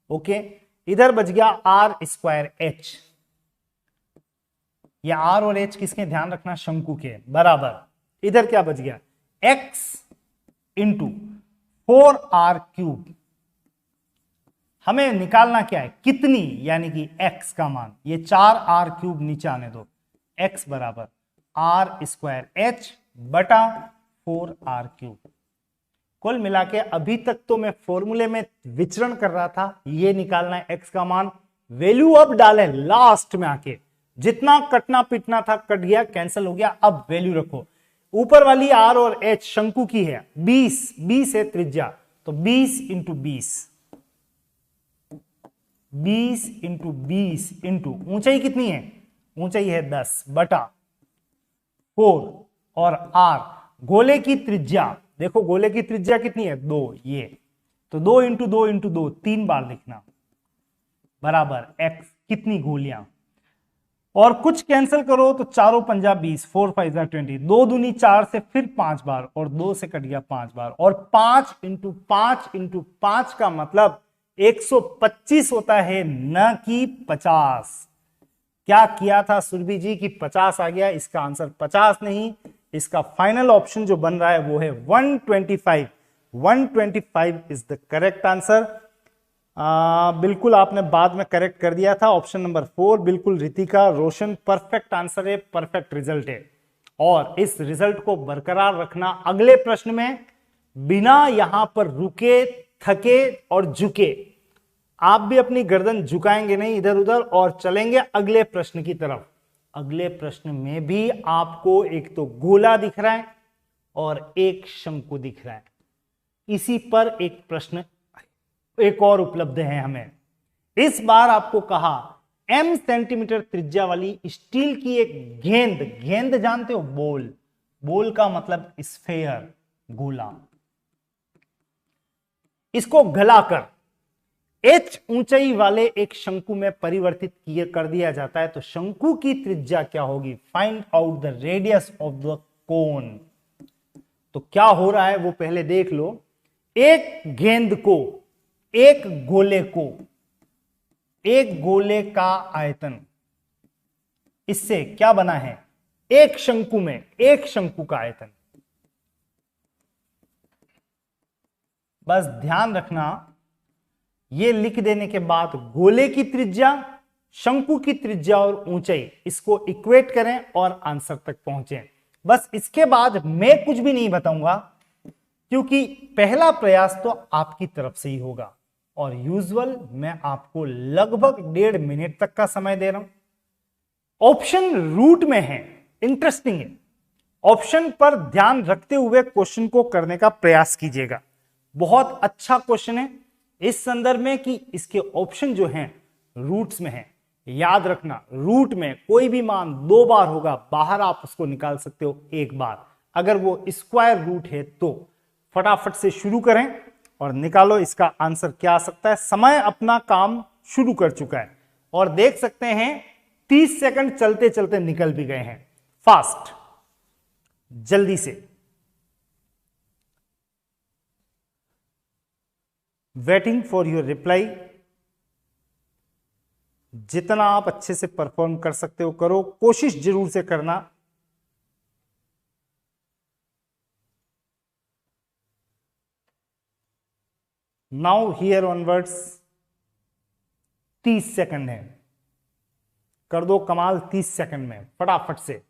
ओके, इधर बच गया आर स्क्वायर एच। या आर और एच किसके, ध्यान रखना शंकु के, बराबर इधर क्या बच गया एक्स इंटू 4r क्यूब। हमें निकालना क्या है, कितनी, यानी कि x का मान। ये 4r क्यूब नीचे आने दो, x बराबर r स्क्वायर एच बटा 4r क्यूब। कुल मिला के अभी तक तो मैं फॉर्मूले में विचरण कर रहा था, ये निकालना है x का मान। वैल्यू अब डालें लास्ट में आके, जितना कटना पिटना था कट गया, कैंसिल हो गया। अब वैल्यू रखो, ऊपर वाली r और h शंकु की है, 20 है त्रिज्या, तो 20 इंटू 20 इंटू ऊंचाई कितनी है, ऊंचाई है 10 बटा 4, और r गोले की त्रिज्या, देखो गोले की त्रिज्या कितनी है 2, ये तो 2 इंटू 2 इंटू 2 3 बार लिखना, बराबर x कितनी गोलियां, और कुछ कैंसिल करो तो 4 पंजा 20, 4 5 20, 2 दूनी 4 से फिर 5 बार, और 2 से कट गया 5 बार, और 5 इंटू 5 का मतलब 125 होता है, न कि 50। क्या किया था सुरभि जी की 50 आ गया, इसका आंसर 50 नहीं, इसका फाइनल ऑप्शन जो बन रहा है वो है 125। 125 इज द करेक्ट आंसर। बिल्कुल आपने बाद में करेक्ट कर दिया था, ऑप्शन नंबर 4 बिल्कुल रितिका रोशन परफेक्ट आंसर है, परफेक्ट रिजल्ट है। और इस रिजल्ट को बरकरार रखना अगले प्रश्न में, बिना यहां पर रुके थके और झुके। आप भी अपनी गर्दन झुकाएंगे नहीं इधर उधर, और चलेंगे अगले प्रश्न की तरफ। अगले प्रश्न में भी आपको एक तो गोला दिख रहा है और एक शंकु दिख रहा है, इसी पर एक प्रश्न एक और उपलब्ध है हमें। इस बार आपको कहा m सेंटीमीटर त्रिज्या वाली स्टील की एक गेंद जानते हो, बोल का मतलब स्फेयर, गोला, इसको गलाकर h ऊंचाई वाले एक शंकु में परिवर्तित कर दिया जाता है, तो शंकु की त्रिज्या क्या होगी, find out the radius of the कोन। तो क्या हो रहा है वो पहले देख लो। एक गेंद को, एक गोले का आयतन, इससे क्या बना है, एक शंकु में एक शंकु का आयतन। बस ध्यान रखना, ये लिख देने के बाद गोले की त्रिज्या, शंकु की त्रिज्या और ऊंचाई, इसको इक्वेट करें और आंसर तक पहुंचे। बस इसके बाद मैं कुछ भी नहीं बताऊंगा, क्योंकि पहला प्रयास तो आपकी तरफ से ही होगा, और यूजुअल मैं आपको लगभग 1.5 मिनट तक का समय दे रहा हूं। ऑप्शन रूट में है, इंटरेस्टिंग है, ऑप्शन पर ध्यान रखते हुए क्वेश्चन को करने का प्रयास कीजिएगा। बहुत अच्छा क्वेश्चन है इस संदर्भ में कि इसके ऑप्शन जो हैं रूट्स में है। याद रखना, रूट में कोई भी मान 2 बार होगा, बाहर आप उसको निकाल सकते हो 1 बार। अगर वो स्क्वायर रूट है तो फटाफट से शुरू करें और निकालो इसका आंसर क्या आ सकता है। समय अपना काम शुरू कर चुका है और देख सकते हैं 30 सेकंड चलते चलते निकल भी गए हैं। फास्ट, जल्दी से। Waiting for your reply. जितना आप अच्छे से परफॉर्म कर सकते हो करो, कोशिश जरूर से करना। नाउ हियर ऑनवर्ड्स 30 सेकंड है, कर दो कमाल 30 सेकंड में फटाफट से।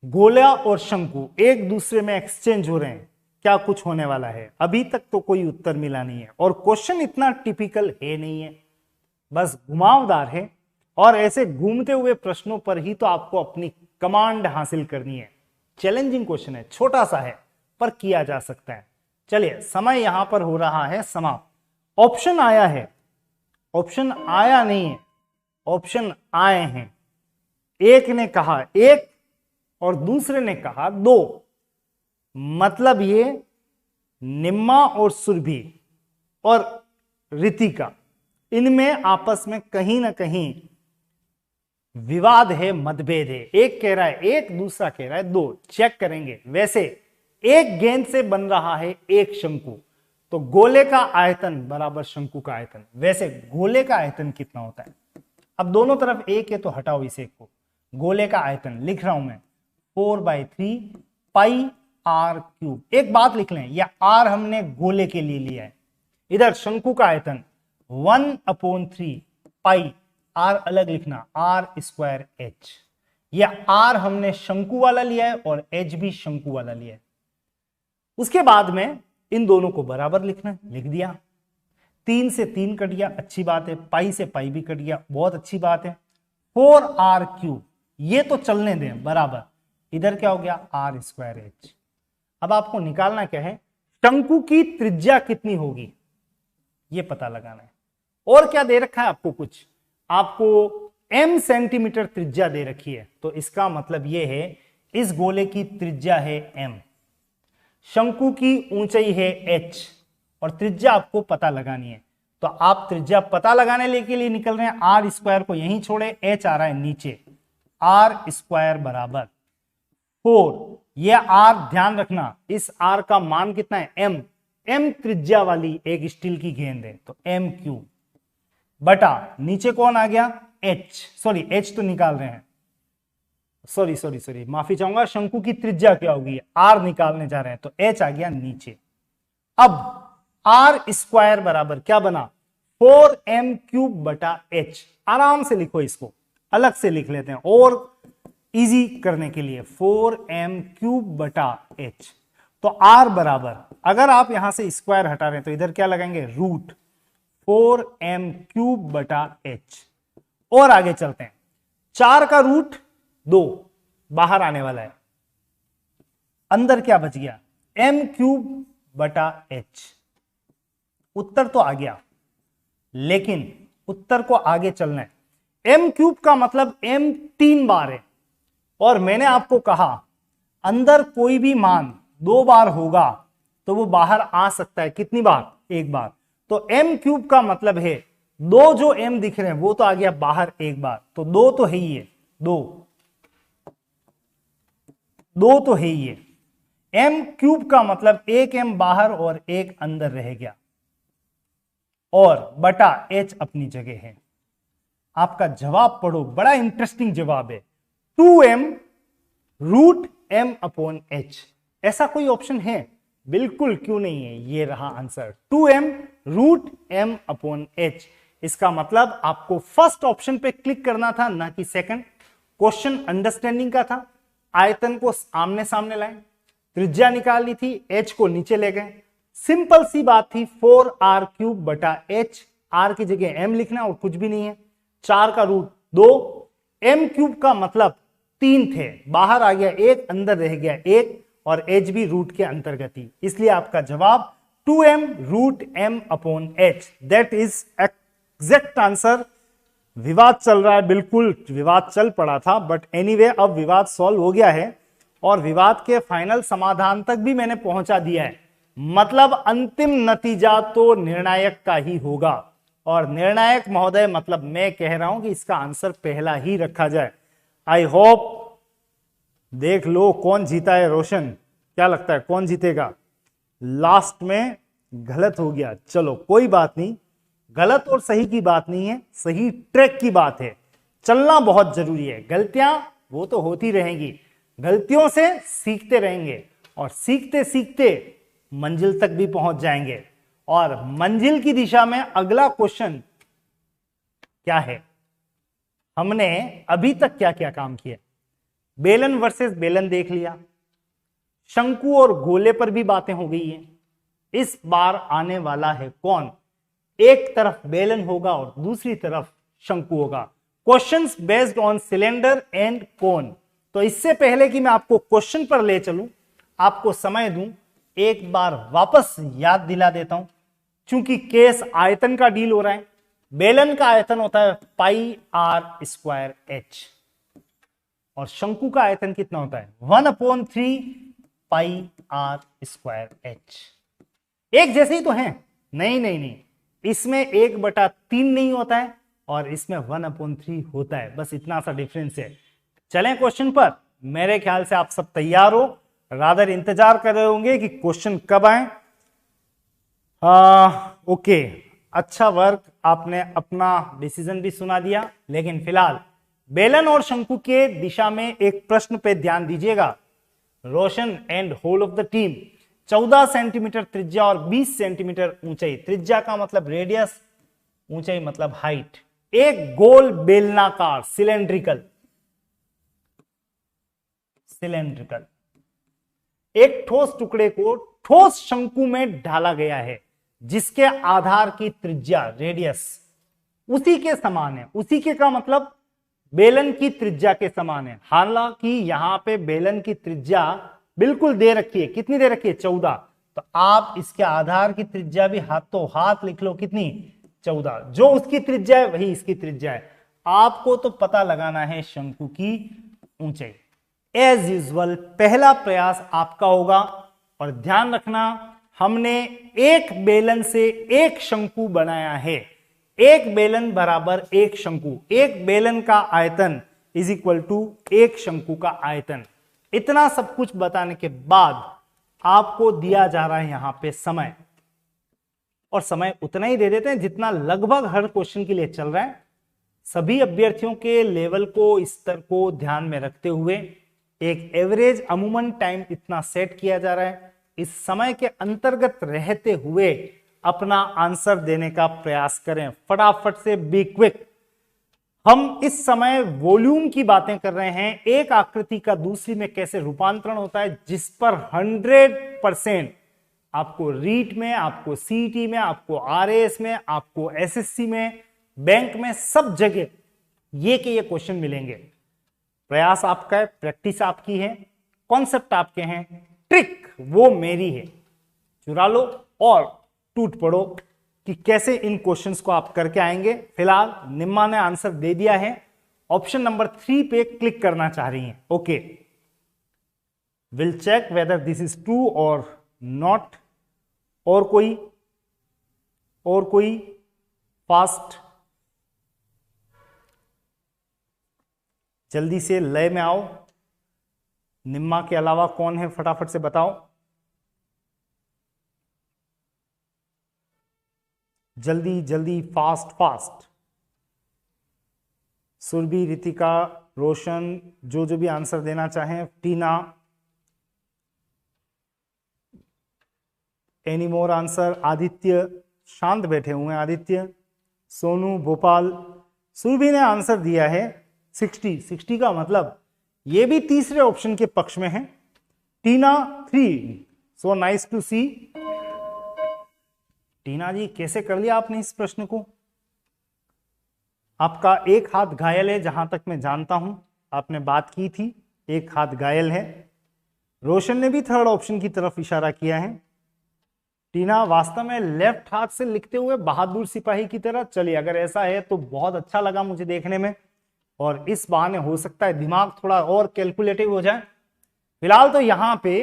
गोला और शंकु एक दूसरे में एक्सचेंज हो रहे हैं, क्या कुछ होने वाला है? अभी तक तो कोई उत्तर मिला नहीं है और क्वेश्चन इतना टिपिकल है नहीं है, बस घुमावदार है और ऐसे घूमते हुए प्रश्नों पर ही तो आपको अपनी कमांड हासिल करनी है। चैलेंजिंग क्वेश्चन है, छोटा सा है पर किया जा सकता है। चलिए, समय यहां पर हो रहा है समाप्त। ऑप्शन आया है, ऑप्शन आया नहीं है, ऑप्शन आए हैं। एक ने कहा 1 और दूसरे ने कहा 2, मतलब ये निम्मा और सुरभि और रितिका, इनमें आपस में कहीं ना कहीं विवाद है, मतभेद है। एक कह रहा है 1, दूसरा कह रहा है 2। चेक करेंगे। वैसे एक गेंद से बन रहा है एक शंकु, तो गोले का आयतन बराबर शंकु का आयतन। वैसे गोले का आयतन कितना होता है? अब दोनों तरफ एक है तो हटाओ इस एक को। गोले का आयतन लिख रहा हूं मैं 4/3 पाई आर क्यूब। एक बात लिख लें, यह आर हमने गोले के लिए लिया है। इधर शंकु का आयतन 1/3 पाई, आर अलग लिखना, आर स्क्वायर एच। यह आर हमने शंकु वाला लिया है और एच भी शंकु वाला लिया है। उसके बाद में इन दोनों को बराबर लिखना है, लिख दिया। 3 से 3 कट गया, अच्छी बात है। पाई से पाई भी कट गया, बहुत अच्छी बात है। 4r क्यूब, ये तो चलने दें बराबर। इधर क्या हो गया? R square H. अब आपको निकालना क्या है? शंकु की त्रिज्या कितनी होगी ये पता लगाना है। और क्या दे रखा है आपको? कुछ आपको m सेंटीमीटर त्रिज्या दे रखी है, तो इसका मतलब यह है इस गोले की त्रिज्या है m, शंकु की ऊंचाई है h और त्रिज्या आपको पता लगानी है। तो आप त्रिज्या पता लगाने के लिए निकल रहे हैं। आर स्क्वायर को यहीं छोड़े, h आ रहा है नीचे, आर स्क्वायर बराबर 4। यह आर ध्यान रखना, इस आर का मान कितना है? m। m त्रिज्या वाली एक स्टील की गेंद है, तो m क्यूब बटा नीचे कौन आ गया? h। सॉरी, h तो निकाल रहे हैं, सॉरी माफी चाहूंगा। शंकु की त्रिज्या क्या होगी? r निकालने जा रहे हैं, तो h आ गया नीचे। अब आर स्क्वायर बराबर क्या बना? 4m क्यूब बटा h। आराम से लिखो, इसको अलग से लिख लेते हैं और इजी करने के लिए। 4m क्यूब बटा h, तो r बराबर, अगर आप यहां से स्क्वायर हटा रहे हैं तो इधर क्या लगाएंगे? रूट 4m क्यूब बटा h। और आगे चलते हैं, 4 का रूट 2 बाहर आने वाला है, अंदर क्या बच गया? m क्यूब बटा h। उत्तर तो आ गया, लेकिन उत्तर को आगे चलना है। m क्यूब का मतलब m 3 बार है और मैंने आपको कहा अंदर कोई भी मान 2 बार होगा तो वो बाहर आ सकता है कितनी बार? 1 बार। तो m क्यूब का मतलब है 2 जो m दिख रहे हैं वो तो आ गया बाहर 1 बार, तो 2 तो है ही है, 2 तो है ही है। m क्यूब का मतलब 1 m बाहर और 1 अंदर रह गया और बटा h अपनी जगह है। आपका जवाब पढ़ो, बड़ा इंटरेस्टिंग जवाब है, 2m root m upon h। ऐसा कोई ऑप्शन है? बिल्कुल, क्यों नहीं है, ये रहा answer, 2m root m upon h। इसका मतलब आपको फर्स्ट ऑप्शन पे क्लिक करना था, ना कि सेकंड। क्वेश्चन अंडरस्टैंडिंग का था, आयतन को आमने सामने लाए, त्रिज्या निकालनी थी, h को नीचे ले गए, सिंपल सी बात थी। 4r क्यूब बटा h, r की जगह m लिखना और कुछ भी नहीं है। 4 का रूट 2, m क्यूब का मतलब 3 थे, बाहर आ गया 1, अंदर रह गया 1 और h भी रूट के अंतर्गत ही, इसलिए आपका जवाब 2m root m upon h, that is exact answer. विवाद चल रहा है, बिल्कुल विवाद चल पड़ा था, बट एनीवे अब विवाद सॉल्व हो गया है और विवाद के फाइनल समाधान तक भी मैंने पहुंचा दिया है। मतलब अंतिम नतीजा तो निर्णायक का ही होगा, और निर्णायक महोदय मतलब मैं कह रहा हूं कि इसका आंसर पहला ही रखा जाए। आई होप, देख लो कौन जीता है। रोशन, क्या लगता है कौन जीतेगा? लास्ट में गलत हो गया, चलो कोई बात नहीं, गलत और सही की बात नहीं है, सही ट्रैक की बात है। चलना बहुत जरूरी है, गलतियां वो तो होती रहेंगी, गलतियों से सीखते रहेंगे और सीखते सीखते मंजिल तक भी पहुंच जाएंगे। और मंजिल की दिशा में अगला क्वेश्चन क्या है? हमने अभी तक क्या क्या काम किया? बेलन वर्सेस बेलन देख लिया, शंकु और गोले पर भी बातें हो गई हैं। इस बार आने वाला है कौन? एक तरफ बेलन होगा और दूसरी तरफ शंकु होगा। Questions based on cylinder and कोन। तो इससे पहले कि मैं आपको क्वेश्चन पर ले चलूं, आपको समय दूं, एक बार वापस याद दिला देता हूं। चूंकि केस आयतन का डील हो रहा है, बेलन का आयतन होता है पाई आर स्क्वायर एच, और शंकु का आयतन कितना होता है? 1/3 पाई आर स्क्वायर एच। एक जैसे ही तो हैं? नहीं नहीं नहीं, इसमें 1/3 नहीं होता है और इसमें 1/3 होता है, बस इतना सा डिफरेंस है। चलें क्वेश्चन पर। मेरे ख्याल से आप सब तैयार हो, रादर इंतजार कर रहे होंगे कि क्वेश्चन कब आए। ओके, अच्छा वर्क, आपने अपना डिसीजन भी सुना दिया। लेकिन फिलहाल बेलन और शंकु के दिशा में एक प्रश्न पे ध्यान दीजिएगा। Roshan and whole of the team, 14 centimetre त्रिज्या और 20 सेंटीमीटर ऊंचाई। त्रिज्या का मतलब रेडियस, ऊंचाई मतलब हाइट। एक गोल बेलनाकार सिलेंड्रिकल एक ठोस टुकड़े को ठोस शंकु में ढाला गया है, जिसके आधार की त्रिज्या रेडियस उसी के समान है। उसी के का मतलब बेलन की त्रिज्या के समान है। हालांकि यहां पे बेलन की त्रिज्या बिल्कुल दे रखी है, कितनी दे रखी है? 14। तो आप इसके आधार की त्रिज्या भी हाथों हाथ लिख लो, कितनी? 14। जो उसकी त्रिज्या है वही इसकी त्रिज्या है। आपको तो पता लगाना है शंकु की ऊंचाई। एज यूजुअल पहला प्रयास आपका होगा, और ध्यान रखना हमने एक बेलन से एक शंकु बनाया है। एक बेलन बराबर एक शंकु, एक बेलन का आयतन इज इक्वल टू एक शंकु का आयतन। इतना सब कुछ बताने के बाद आपको दिया जा रहा है यहां पे समय, और समय उतना ही दे देते हैं जितना लगभग हर क्वेश्चन के लिए चल रहा है। सभी अभ्यर्थियों के लेवल को, स्तर को ध्यान में रखते हुए एक एवरेज अमूमन टाइम इतना सेट किया जा रहा है। इस समय के अंतर्गत रहते हुए अपना आंसर देने का प्रयास करें, फटाफट से, बी क्विक। हम इस समय वॉल्यूम की बातें कर रहे हैं, एक आकृति का दूसरी में कैसे रूपांतरण होता है, जिस पर 100% आपको रीट में, आपको सीईटी में, आपको आरएएस में, आपको एसएससी में, बैंक में, सब जगह ये के ये क्वेश्चन मिलेंगे। प्रयास आपका है, प्रैक्टिस आपकी है, कॉन्सेप्ट आपके हैं, ट्रिक वो मेरी है। चुरा लो और टूट पड़ो कि कैसे इन क्वेश्चंस को आप करके आएंगे। फिलहाल निम्मा ने आंसर दे दिया है, ऑप्शन नंबर 3 पे क्लिक करना चाह रही हैं। Okay, will check whether this is true और नॉट। और कोई फास्ट, जल्दी से लय में आओ। निम्मा के अलावा कौन है, फटाफट से बताओ, जल्दी जल्दी, फास्ट फास्ट। सुरभि, रितिका, रोशन, जो जो भी आंसर देना चाहें, टीना, एनी मोर आंसर? आदित्य शांत बैठे हुए हैं, आदित्य, सोनू, भोपाल। सुरभि ने आंसर दिया है 60 का मतलब ये भी तीसरे ऑप्शन के पक्ष में है। टीना 3, सो नाइस टू सी। टीना जी, कैसे कर लिया आपने इस प्रश्न को? आपका एक हाथ घायल है, जहां तक मैं जानता हूं, आपने बात की थी, एक हाथ घायल है। रोशन ने भी थर्ड ऑप्शन की तरफ इशारा किया है। टीना वास्तव में लेफ्ट हाथ से लिखते हुए बहादुर सिपाही की तरह। चलिए अगर ऐसा है तो बहुत अच्छा लगा मुझे देखने में, और इस बहाने हो सकता है दिमाग थोड़ा और कैलकुलेटिव हो जाए। फिलहाल तो यहां पे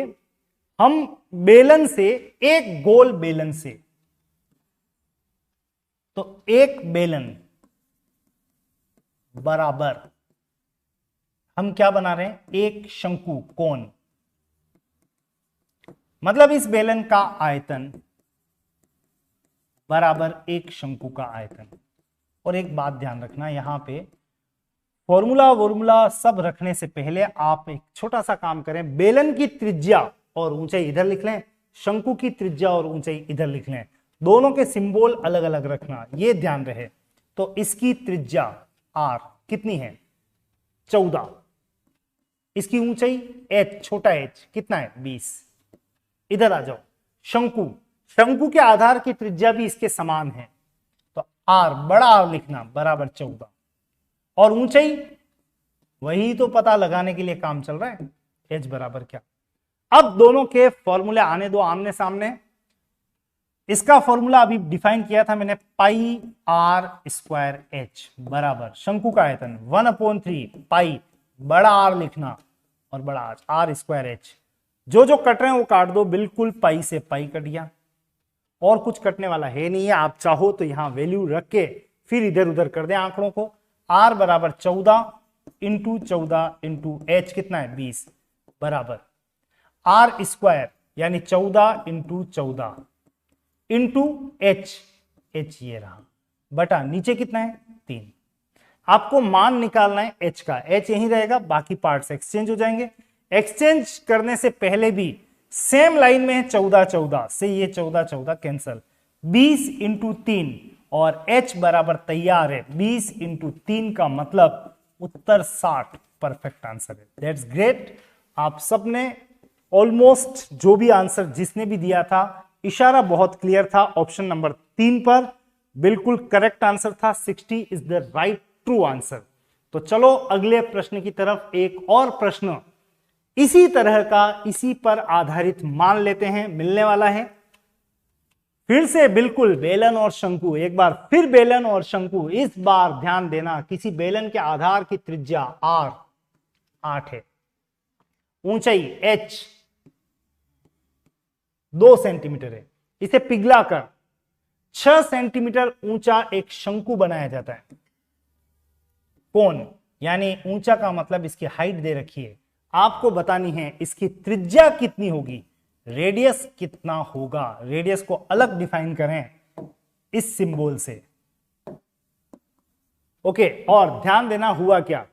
हम बेलन से, एक गोल बेलन से, तो एक बेलन बराबर हम क्या बना रहे हैं, एक शंकु कोन। मतलब इस बेलन का आयतन बराबर एक शंकु का आयतन। और एक बात ध्यान रखना, यहां पे फॉर्मूला सब रखने से पहले आप एक छोटा सा काम करें, बेलन की त्रिज्या और ऊंचाई इधर लिख लें, शंकु की त्रिज्या और ऊंचाई इधर लिख लें, दोनों के सिंबल अलग अलग रखना, यह ध्यान रहे। तो इसकी त्रिज्या r कितनी है, 14, इसकी ऊंचाई h, छोटा h कितना है, 20। इधर आ जाओ, शंकु, शंकु के आधार की त्रिज्या भी इसके समान है, तो r, बड़ा R लिखना, बराबर 14। और ऊंचाई वही तो पता लगाने के लिए काम चल रहा है, h बराबर क्या। अब दोनों के फॉर्मूले आने दो आमने सामने। इसका फॉर्मूला अभी डिफाइन किया था मैंने, पाई r स्क्वायर h बराबर शंकु का आयतन 1/3 पाई, बड़ा R लिखना और बड़ा R स्क्वायर h। जो जो कट रहे हैं वो काट दो, बिल्कुल पाई से पाई कट गया, और कुछ कटने वाला है नहीं है। आप चाहो तो यहां वैल्यू रख के फिर इधर उधर कर दें आंकड़ों को। R बराबर 14 इंटू 14 इंटू h कितना है, 20 बराबर R स्क्वायर यानी 14 इंटू 14 इंटू h ये रहा, बटा नीचे कितना है, 3। आपको मान निकालना है h का, h यहीं रहेगा, बाकी पार्ट्स एक्सचेंज हो जाएंगे। एक्सचेंज करने से पहले भी सेम लाइन में है 14 14 से ये 14 14 कैंसल, 20 इंटू 3 और h बराबर तैयार है 20 इंटू 3 का मतलब उत्तर 60 परफेक्ट आंसर है। That's great. आप सबने ऑलमोस्ट जो भी आंसर जिसने भी दिया था, इशारा बहुत क्लियर था, ऑप्शन नंबर 3 पर बिल्कुल करेक्ट आंसर था। 60 is the right true answer. तो चलो अगले प्रश्न की तरफ, एक और प्रश्न इसी तरह का, इसी पर आधारित मान लेते हैं, मिलने वाला है। फिर से बिल्कुल बेलन और शंकु, एक बार फिर बेलन और शंकु। इस बार ध्यान देना, किसी बेलन के आधार की त्रिज्या r 8 है, ऊंचाई h 2 सेंटीमीटर है। इसे पिघलाकर 6 सेंटीमीटर ऊंचा एक शंकु बनाया जाता है। कोन यानी ऊंचा का मतलब इसकी हाइट दे रखी है, आपको बतानी है इसकी त्रिज्या कितनी होगी, रेडियस कितना होगा। रेडियस को अलग डिफाइन करें इस सिंबल से। ओके, और ध्यान देना हुआ क्या,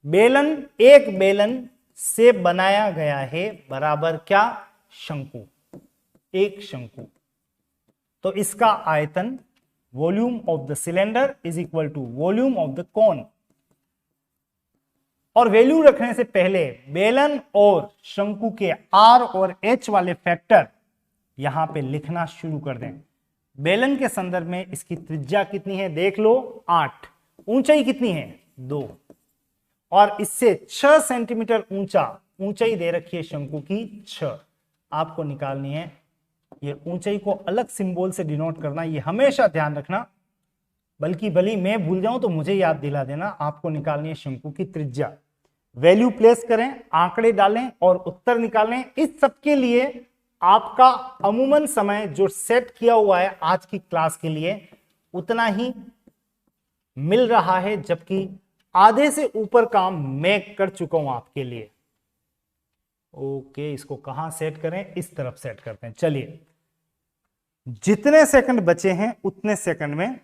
बेलन एक बेलन से बनाया गया है बराबर क्या, शंकु, एक शंकु। तो इसका आयतन volume of the cylinder is equal to volume of the cone. और वैल्यू रखने से पहले बेलन और शंकु के r और h वाले फैक्टर यहां पे लिखना शुरू कर दें। बेलन के संदर्भ में इसकी त्रिज्या कितनी है देख लो, 8, ऊंचाई कितनी है, 2, और इससे 6 सेंटीमीटर ऊंचा ऊंचाई दे रखी है शंकु की 6। आपको निकालनी है, ये ऊंचाई को अलग सिंबल से डिनोट करना, ये हमेशा ध्यान रखना, बल्कि भली मैं भूल जाऊं तो मुझे याद दिला देना। आपको निकालनी है शंकु की त्रिज्या। वैल्यू प्लेस करें, आंकड़े डालें और उत्तर निकालें। इस सब के लिए आपका अमूमन समय जो सेट किया हुआ है आज की क्लास के लिए उतना ही मिल रहा है, जबकि आधे से ऊपर काम मैं कर चुका हूं आपके लिए। ओके, इसको कहां सेट करें, इस तरफ सेट करते हैं। चलिए, जितने सेकंड बचे हैं उतने सेकंड में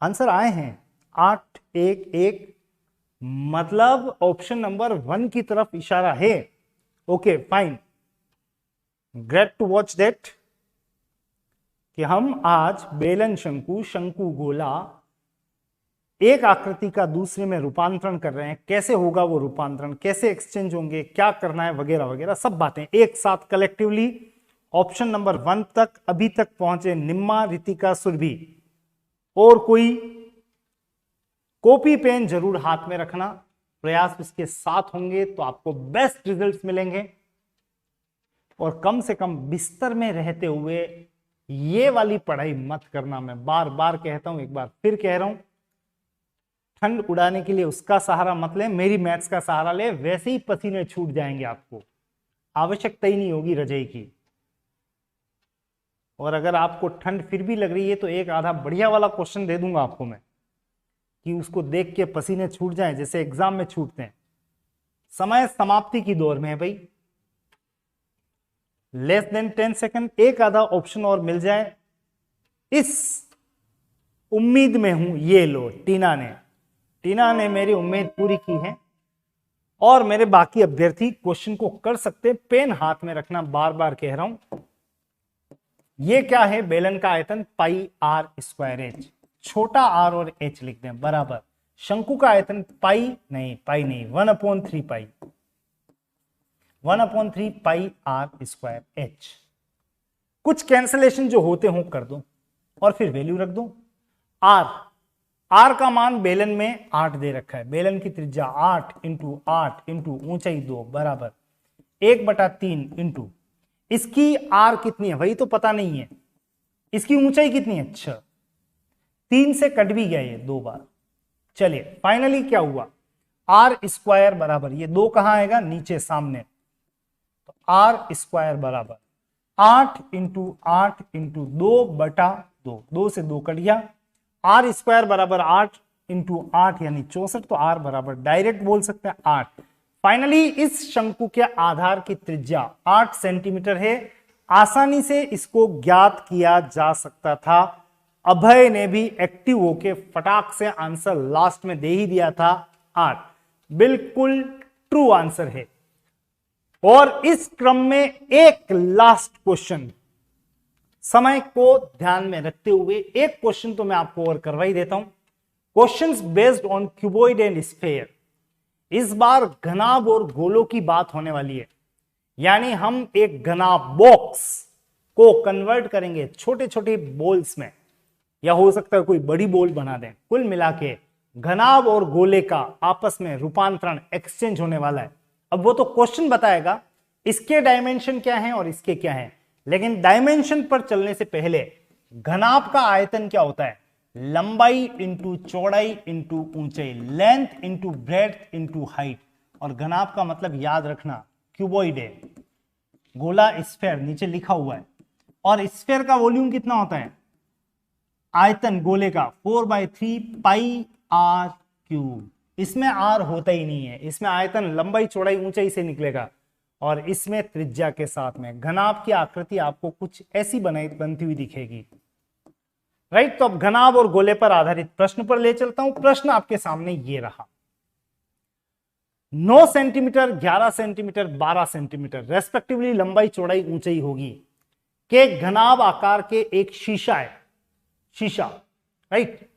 आंसर आए हैं 8 1 1, मतलब ऑप्शन नंबर 1 की तरफ इशारा है। Okay fine, great to watch that कि हम आज बेलन शंकु, शंकु गोला, एक आकृति का दूसरे में रूपांतरण कर रहे हैं। कैसे होगा वो रूपांतरण, कैसे एक्सचेंज होंगे, क्या करना है, वगैरह वगैरह सब बातें एक साथ कलेक्टिवली। ऑप्शन नंबर 1 तक अभी तक पहुंचे निम्मा, रितिका, सुरभि। और कोई कॉपी पेन जरूर हाथ में रखना, प्रयास इसके साथ होंगे तो आपको बेस्ट रिजल्ट्स मिलेंगे। और कम से कम बिस्तर में रहते हुए ये वाली पढ़ाई मत करना। मैं बार बार कहता हूं, एक बार फिर कह रहा हूं, ठंड उड़ाने के लिए उसका सहारा मत ले, मेरी मैथ्स का सहारा ले, वैसे ही पसीने छूट जाएंगे आपको, आवश्यकता ही नहीं होगी रजाई की। और अगर आपको ठंड फिर भी लग रही है तो एक आधा बढ़िया वाला क्वेश्चन दे दूंगा आपको मैं, कि उसको देख के पसीने छूट जाएं जैसे एग्जाम में छूटते हैं। समय समाप्ति की दौर में है भाई, लेस देन 10 सेकंड, एक आधा ऑप्शन और मिल जाए इस उम्मीद में हूं। ये लो, टीना ने मेरी उम्मीद पूरी की है। और मेरे बाकी अभ्यर्थी क्वेश्चन को कर सकते, पेन हाथ में रखना, बार बार कह रहा हूं। ये क्या है? बेलन का आयतन पाई आर स्क्वायर एच, छोटा आर और एच लिख दें बराबर। शंकु का आयतन पाई नहीं 1/3 पाई, 1/3 पाई आर स्क्वायर एच। कुछ कैंसलेशन जो होते हो कर दो और फिर वैल्यू रख दो। आर का मान बेलन में 8 दे रखा है, बेलन की त्रिज्या 8 इंटू 8 इंटू ऊंचाई 2 बराबर 1/3 इंटू इसकी आर कितनी है वही तो पता नहीं है, इसकी ऊंचाई कितनी है 6, 3 से कट भी गया ये 2 बार। चलिए फाइनली क्या हुआ, आर स्क्वायर बराबर, ये 2 कहां आएगा? नीचे सामने। तो आर स्क्वायर बराबर 8 इंटू 8 इंटू 2/2, 2 से 2 कट गया। आर स्क्वायर बराबर 8 इंटू 8 यानी 64, तो आर बराबर डायरेक्ट बोल सकते हैं 8। फाइनली इस शंकु के आधार की त्रिज्या 8 सेंटीमीटर है। आसानी से इसको ज्ञात किया जा सकता था। अभय ने भी एक्टिव होके फटाक से आंसर लास्ट में दे ही दिया था 8, बिल्कुल ट्रू आंसर है। और इस क्रम में एक लास्ट क्वेश्चन, समय को ध्यान में रखते हुए एक क्वेश्चन तो मैं आपको और करवा ही देता हूं। Questions based on cuboid and sphere. इस बार घनाभ और गोलों की बात होने वाली है, यानी हम एक घनाभ बॉक्स को कन्वर्ट करेंगे छोटे छोटे बॉल्स में, या हो सकता है कोई बड़ी बॉल बना दें। कुल मिला के घनाभ और गोले का आपस में रूपांतरण, एक्सचेंज होने वाला है। अब वो तो क्वेश्चन बताएगा इसके डायमेंशन क्या है और इसके क्या है, लेकिन डायमेंशन पर चलने से पहले घनाभ का आयतन क्या होता है? लंबाई इंटू चौड़ाई इंटू ऊंचाई, length into breadth into height. और घनाभ का मतलब याद रखना क्यूबॉइड है, गोला स्फीयर नीचे लिखा हुआ है। और स्फीयर का वॉल्यूम कितना होता है? आयतन गोले का 4/3 पाई आर क्यूब। इसमें आर होता ही नहीं है, इसमें आयतन लंबाई चौड़ाई ऊंचाई से निकलेगा और इसमें त्रिज्या के साथ में। घनाभ की आकृति आपको कुछ ऐसी बनती हुई दिखेगी, राइट। तो अब घनाभ और गोले पर आधारित प्रश्न पर ले चलता हूं। प्रश्न आपके सामने ये रहा, 9 सेंटीमीटर, 11 सेंटीमीटर, 12 सेंटीमीटर रेस्पेक्टिवली लंबाई चौड़ाई ऊंचाई होगी के घनाभ आकार के एक शीशा है, शीशा, राइट।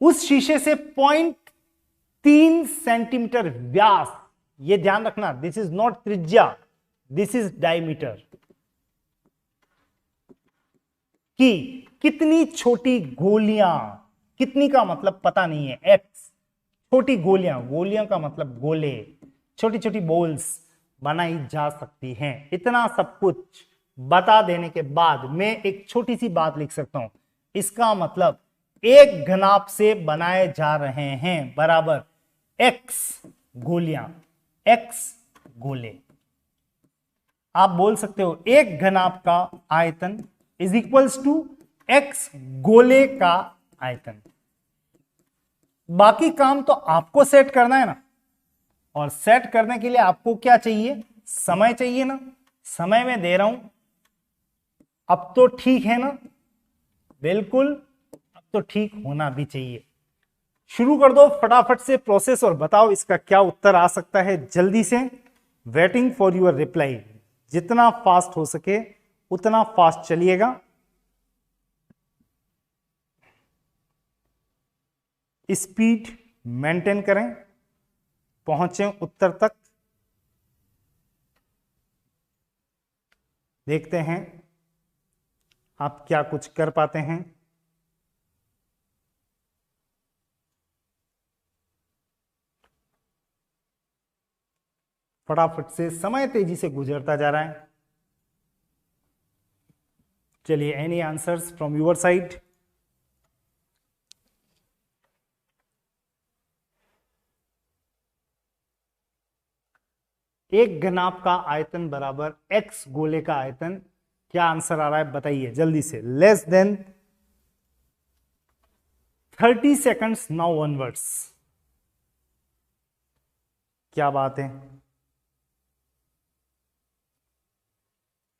उस शीशे से 0.3 सेंटीमीटर व्यास, ये ध्यान रखना, दिस इज नॉट त्रिज्या, दिस इज डायमीटर, की कितनी छोटी गोलियां, कितनी का मतलब पता नहीं है, एक्स, छोटी गोलियां, गोलियां का मतलब गोले, छोटी छोटी बॉल्स बनाई जा सकती हैं। इतना सब कुछ बता देने के बाद मैं एक छोटी सी बात लिख सकता हूं, इसका मतलब एक घनाभ से बनाए जा रहे हैं बराबर एक्स गोलियां, एक्स गोले। आप बोल सकते हो एक घनाभ का आयतन इज इक्वल्स टू एक्स गोले का आयतन। बाकी काम तो आपको सेट करना है ना, और सेट करने के लिए आपको क्या चाहिए? समय चाहिए ना। समय में दे रहा हूं, अब तो ठीक है ना? बिल्कुल, अब तो ठीक होना भी चाहिए। शुरू कर दो फटाफट से प्रोसेस और बताओ इसका क्या उत्तर आ सकता है जल्दी से। Waiting for your reply. जितना फास्ट हो सके उतना फास्ट चलिएगा। स्पीड मेंटेन करें, पहुंचे उत्तर तक। देखते हैं आप क्या कुछ कर पाते हैं। फटाफट से, समय तेजी से गुजरता जा रहा है। चलिए, any answers from your side? एक घनाभ का आयतन बराबर x गोले का आयतन, क्या आंसर आ रहा है बताइए जल्दी से। Less than 30 seconds now onwards. क्या बात है,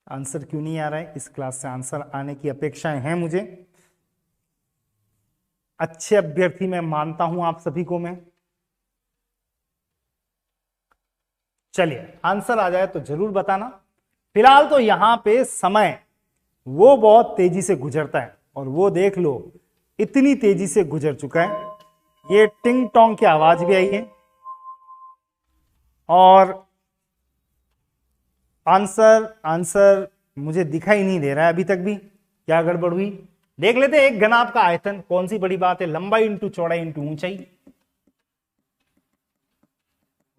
आंसर क्यों नहीं आ रहा है? इस क्लास से आंसर आने की अपेक्षाएं हैं मुझे। अच्छे अभ्यर्थी मैं मानता हूं आप सभी को मैं। चलिए, आंसर आ जाए तो जरूर बताना। फिलहाल तो यहां पे समय वो बहुत तेजी से गुजरता है, और वो देख लो इतनी तेजी से गुजर चुका है। ये टिंग टोंग की आवाज भी आई है, और आंसर मुझे दिखाई नहीं दे रहा है अभी तक भी। क्या गड़बड़ हुई? देख लेते हैं। एक घनाभ का आयतन, कौन सी बड़ी बात है, लंबाई इंटू चौड़ाई इंटू ऊंचाई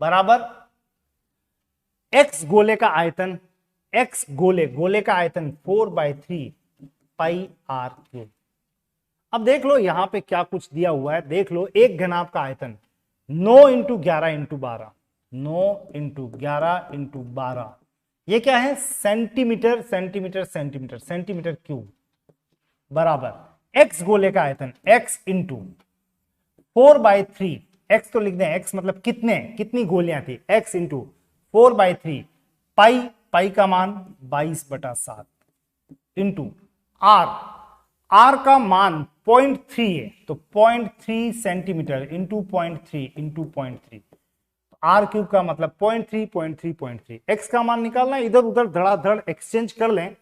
बराबर एक्स गोले का आयतन, एक्स गोले का आयतन 4/3 पाई आर क्यूब। अब देख लो यहां पे क्या कुछ दिया हुआ है, देख लो। एक घनाभ का आयतन 9 इंटू 11 इंटू 12, 9 इंटू 11 इंटू 12, ये क्या है? Centimetre centimetre centimetre centimetre cube बराबर एक्स गोले का आयतन x इंटू 4/3, एक्स तो लिख दें, एक्स मतलब कितनी गोलियां थी, x इंटू 4/3 पाई, पाई का मान 22/7 इंटू आर, आर का मान 0.3 है, तो 0.3 centimetre into 0.3 into 0.3, R cube का मतलब 0.3 0.3 0.3। एक्स का मान निकालना है, इधर उधर धड़ाधड़ एक्सचेंज कर लें,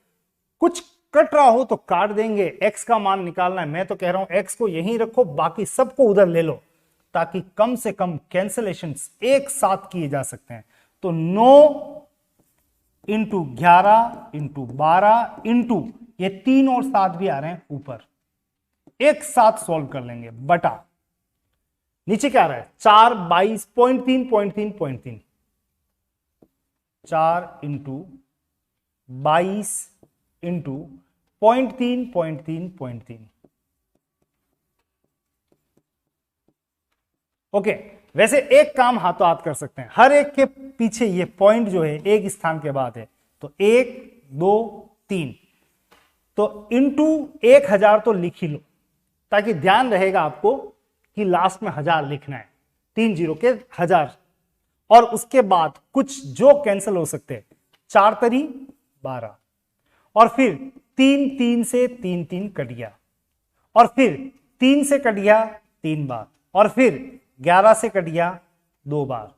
कुछ कट रहा हो तो काट देंगे। एक्स का मान निकालना है, मैं तो कह रहा हूं एक्स को यहीं रखो, बाकी सबको उधर ले लो, ताकि कम से कम कैंसलेशंस एक साथ किए जा सकते हैं। तो 9 इंटू 11 इंटू 12 इंटू ये 3 और 7 भी आ रहे हैं ऊपर, एक साथ सॉल्व कर लेंगे, बटा नीचे क्या आ रहा है 4 22 0.3 0.3 0.3, 4 इंटू 22 इंटू 0.3 0.3 0.3। ओके, वैसे एक काम हाथों हाथ कर सकते हैं, हर एक के पीछे ये पॉइंट जो है एक स्थान के बाद है, तो 1 2 3, तो इंटू 1000 तो लिख ही लो, ताकि ध्यान रहेगा आपको कि लास्ट में 1000 लिखना है, 3 0 के 1000। और उसके बाद कुछ जो कैंसिल हो सकते हैं, 4 तरी 12, और फिर 3 3 से 3 3 कट गया, और फिर 3 से कट गया 3 बार, और फिर 11 से कट गया 2 बार,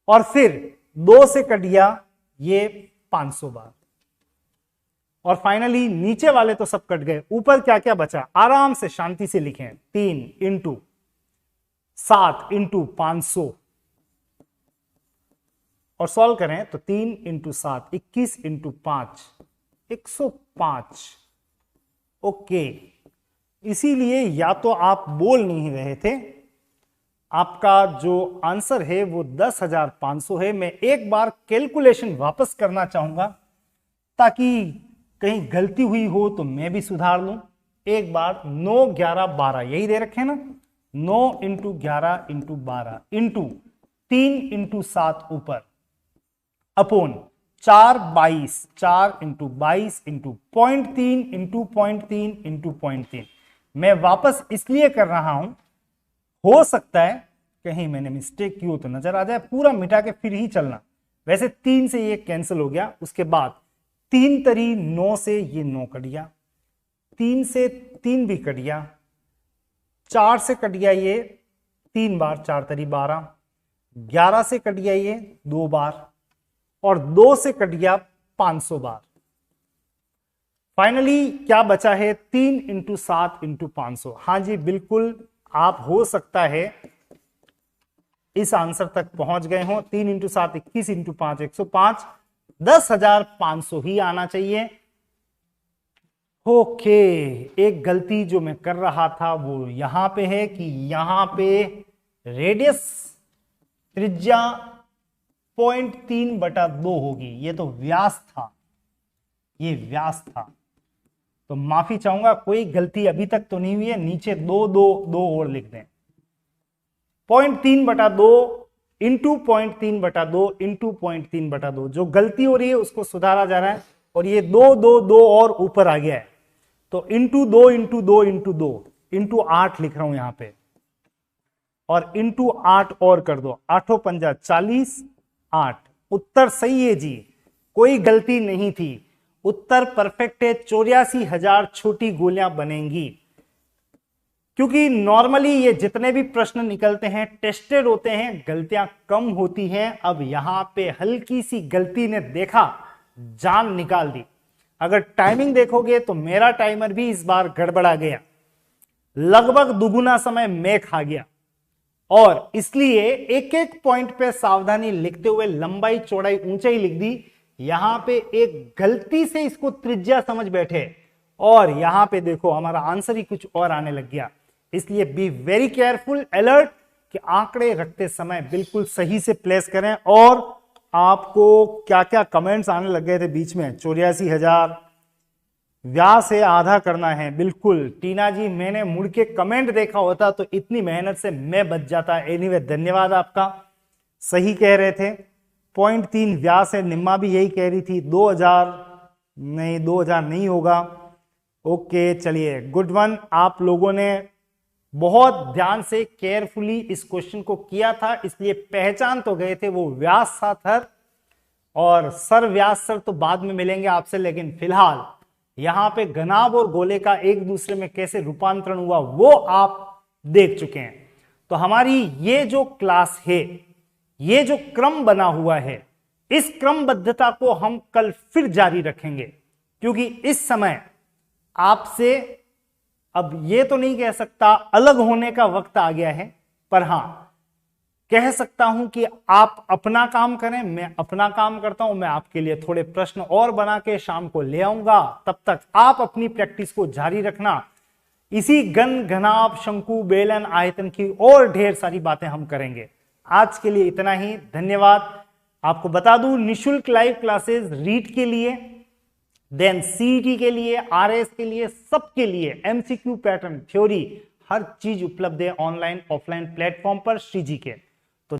और फिर 2 से कट गया ये 500 बार, और फाइनली नीचे वाले तो सब कट गए, ऊपर क्या क्या बचा आराम से शांति से लिखें। 3 इंटू 7 इंटू 500 और सॉल्व करें तो 3 इंटू 7 21 इंटू 5 105। ओके, इसीलिए या तो आप बोल नहीं रहे थे, आपका जो आंसर है वो 10,500 है। मैं एक बार कैलकुलेशन वापस करना चाहूंगा, ताकि कहीं गलती हुई हो तो मैं भी सुधार लूं। एक बार 9 11 12 यही दे रखे ना, 9 इंटू 11 इंटू 12 इंटू 3 इंटू 7 ऊपर upon 4 22, 4 into 22 into 0.3 into 0.3 into 0.3। मैं वापस इसलिए कर रहा हूं, हो सकता है कहीं मैंने मिस्टेक की हो तो नजर आ जाए, पूरा मिटा के फिर ही चलना। वैसे 3 से ये कैंसिल हो गया, उसके बाद 3 तरी 9 से ये 9 कट गया, 3 से 3 भी कट गया, 4 से कट गया ये 3 बार, 4 तरी 12, 11 से कट गया ये 2 बार, और 2 से कट गया 500 बार। फाइनली क्या बचा है 3 इंटू 7 इंटू 500। हाँ जी बिल्कुल, आप हो सकता है इस आंसर तक पहुंच गए हो। 3 इंटू 7 21 इंटू 5 105, 10,500 ही आना चाहिए। ओके, एक गलती जो मैं कर रहा था वो यहां पे है कि यहां पे रेडियस त्रिज्या 0.3/2 होगी, ये तो व्यास था, ये व्यास था। तो माफी चाहूंगा, कोई गलती अभी तक तो नहीं हुई है, नीचे 2 और लिख दें। 0.3/2 इंटू 0.3/2 इंटू 0.3/2, जो गलती हो रही है उसको सुधारा जा रहा है, और ये 2 और ऊपर आ गया है, तो इंटू 2 इंटू 2 इंटू 2 इंटू 8 लिख रहा हूं यहां पे, और इंटू 8 और कर दो, 8 पंजा 40, 8। उत्तर सही है जी, कोई गलती नहीं थी, उत्तर परफेक्ट है। 84,000 छोटी गोलियां बनेंगी, क्योंकि नॉर्मली ये जितने भी प्रश्न निकलते हैं टेस्टेड होते हैं, गलतियां कम होती हैं। अब यहां पे हल्की सी गलती ने देखा जान निकाल दी। अगर टाइमिंग देखोगे तो मेरा टाइमर भी इस बार गड़बड़ा गया, लगभग दुगुना समय मैं खा गया, और इसलिए एक एक पॉइंट पे सावधानी लिखते हुए लंबाई चौड़ाई ऊंचाई लिख दी। यहां पे एक गलती से इसको त्रिज्या समझ बैठे, और यहां पे देखो हमारा आंसर ही कुछ और आने लग गया। इसलिए बी वेरी केयरफुल, अलर्ट, कि आंकड़े रखते समय बिल्कुल सही से प्लेस करें। और आपको क्या क्या कमेंट्स आने लग गए थे बीच में, 84,000 व्यास है, आधा करना है। बिल्कुल टीना जी, मैंने मुड़ के कमेंट देखा होता तो इतनी मेहनत से मैं बच जाता। एनीवे धन्यवाद आपका, सही कह रहे थे, 0.3 व्यास है। निम्मा भी यही कह रही थी, 2000 नहीं, 2000 नहीं होगा। ओके चलिए, गुड वन। आप लोगों ने बहुत ध्यान से केयरफुली इस क्वेश्चन को किया था, इसलिए पहचान तो गए थे वो व्यास साथर और सर व्यास सर तो बाद में मिलेंगे आपसे, लेकिन फिलहाल यहां पे घनाभ और गोले का एक दूसरे में कैसे रूपांतरण हुआ वो आप देख चुके हैं। तो हमारी ये जो क्लास है, ये जो क्रम बना हुआ है, इस क्रमबद्धता को हम कल फिर जारी रखेंगे, क्योंकि इस समय आपसे अब ये तो नहीं कह सकता अलग होने का वक्त आ गया है, पर हां कह सकता हूं कि आप अपना काम करें, मैं अपना काम करता हूं। मैं आपके लिए थोड़े प्रश्न और बना के शाम को ले आऊंगा, तब तक आप अपनी प्रैक्टिस को जारी रखना। इसी घन घनाभ शंकु बेलन आयतन की और ढेर सारी बातें हम करेंगे। आज के लिए इतना ही, धन्यवाद। आपको बता दूं, निशुल्क लाइव क्लासेस रीट के लिए, देन सीईटी के लिए, आरएस के लिए, सबके लिए एमसीक्यू पैटर्न, थ्योरी, हर चीज उपलब्ध है ऑनलाइन ऑफलाइन प्लेटफॉर्म पर श्रीजी के।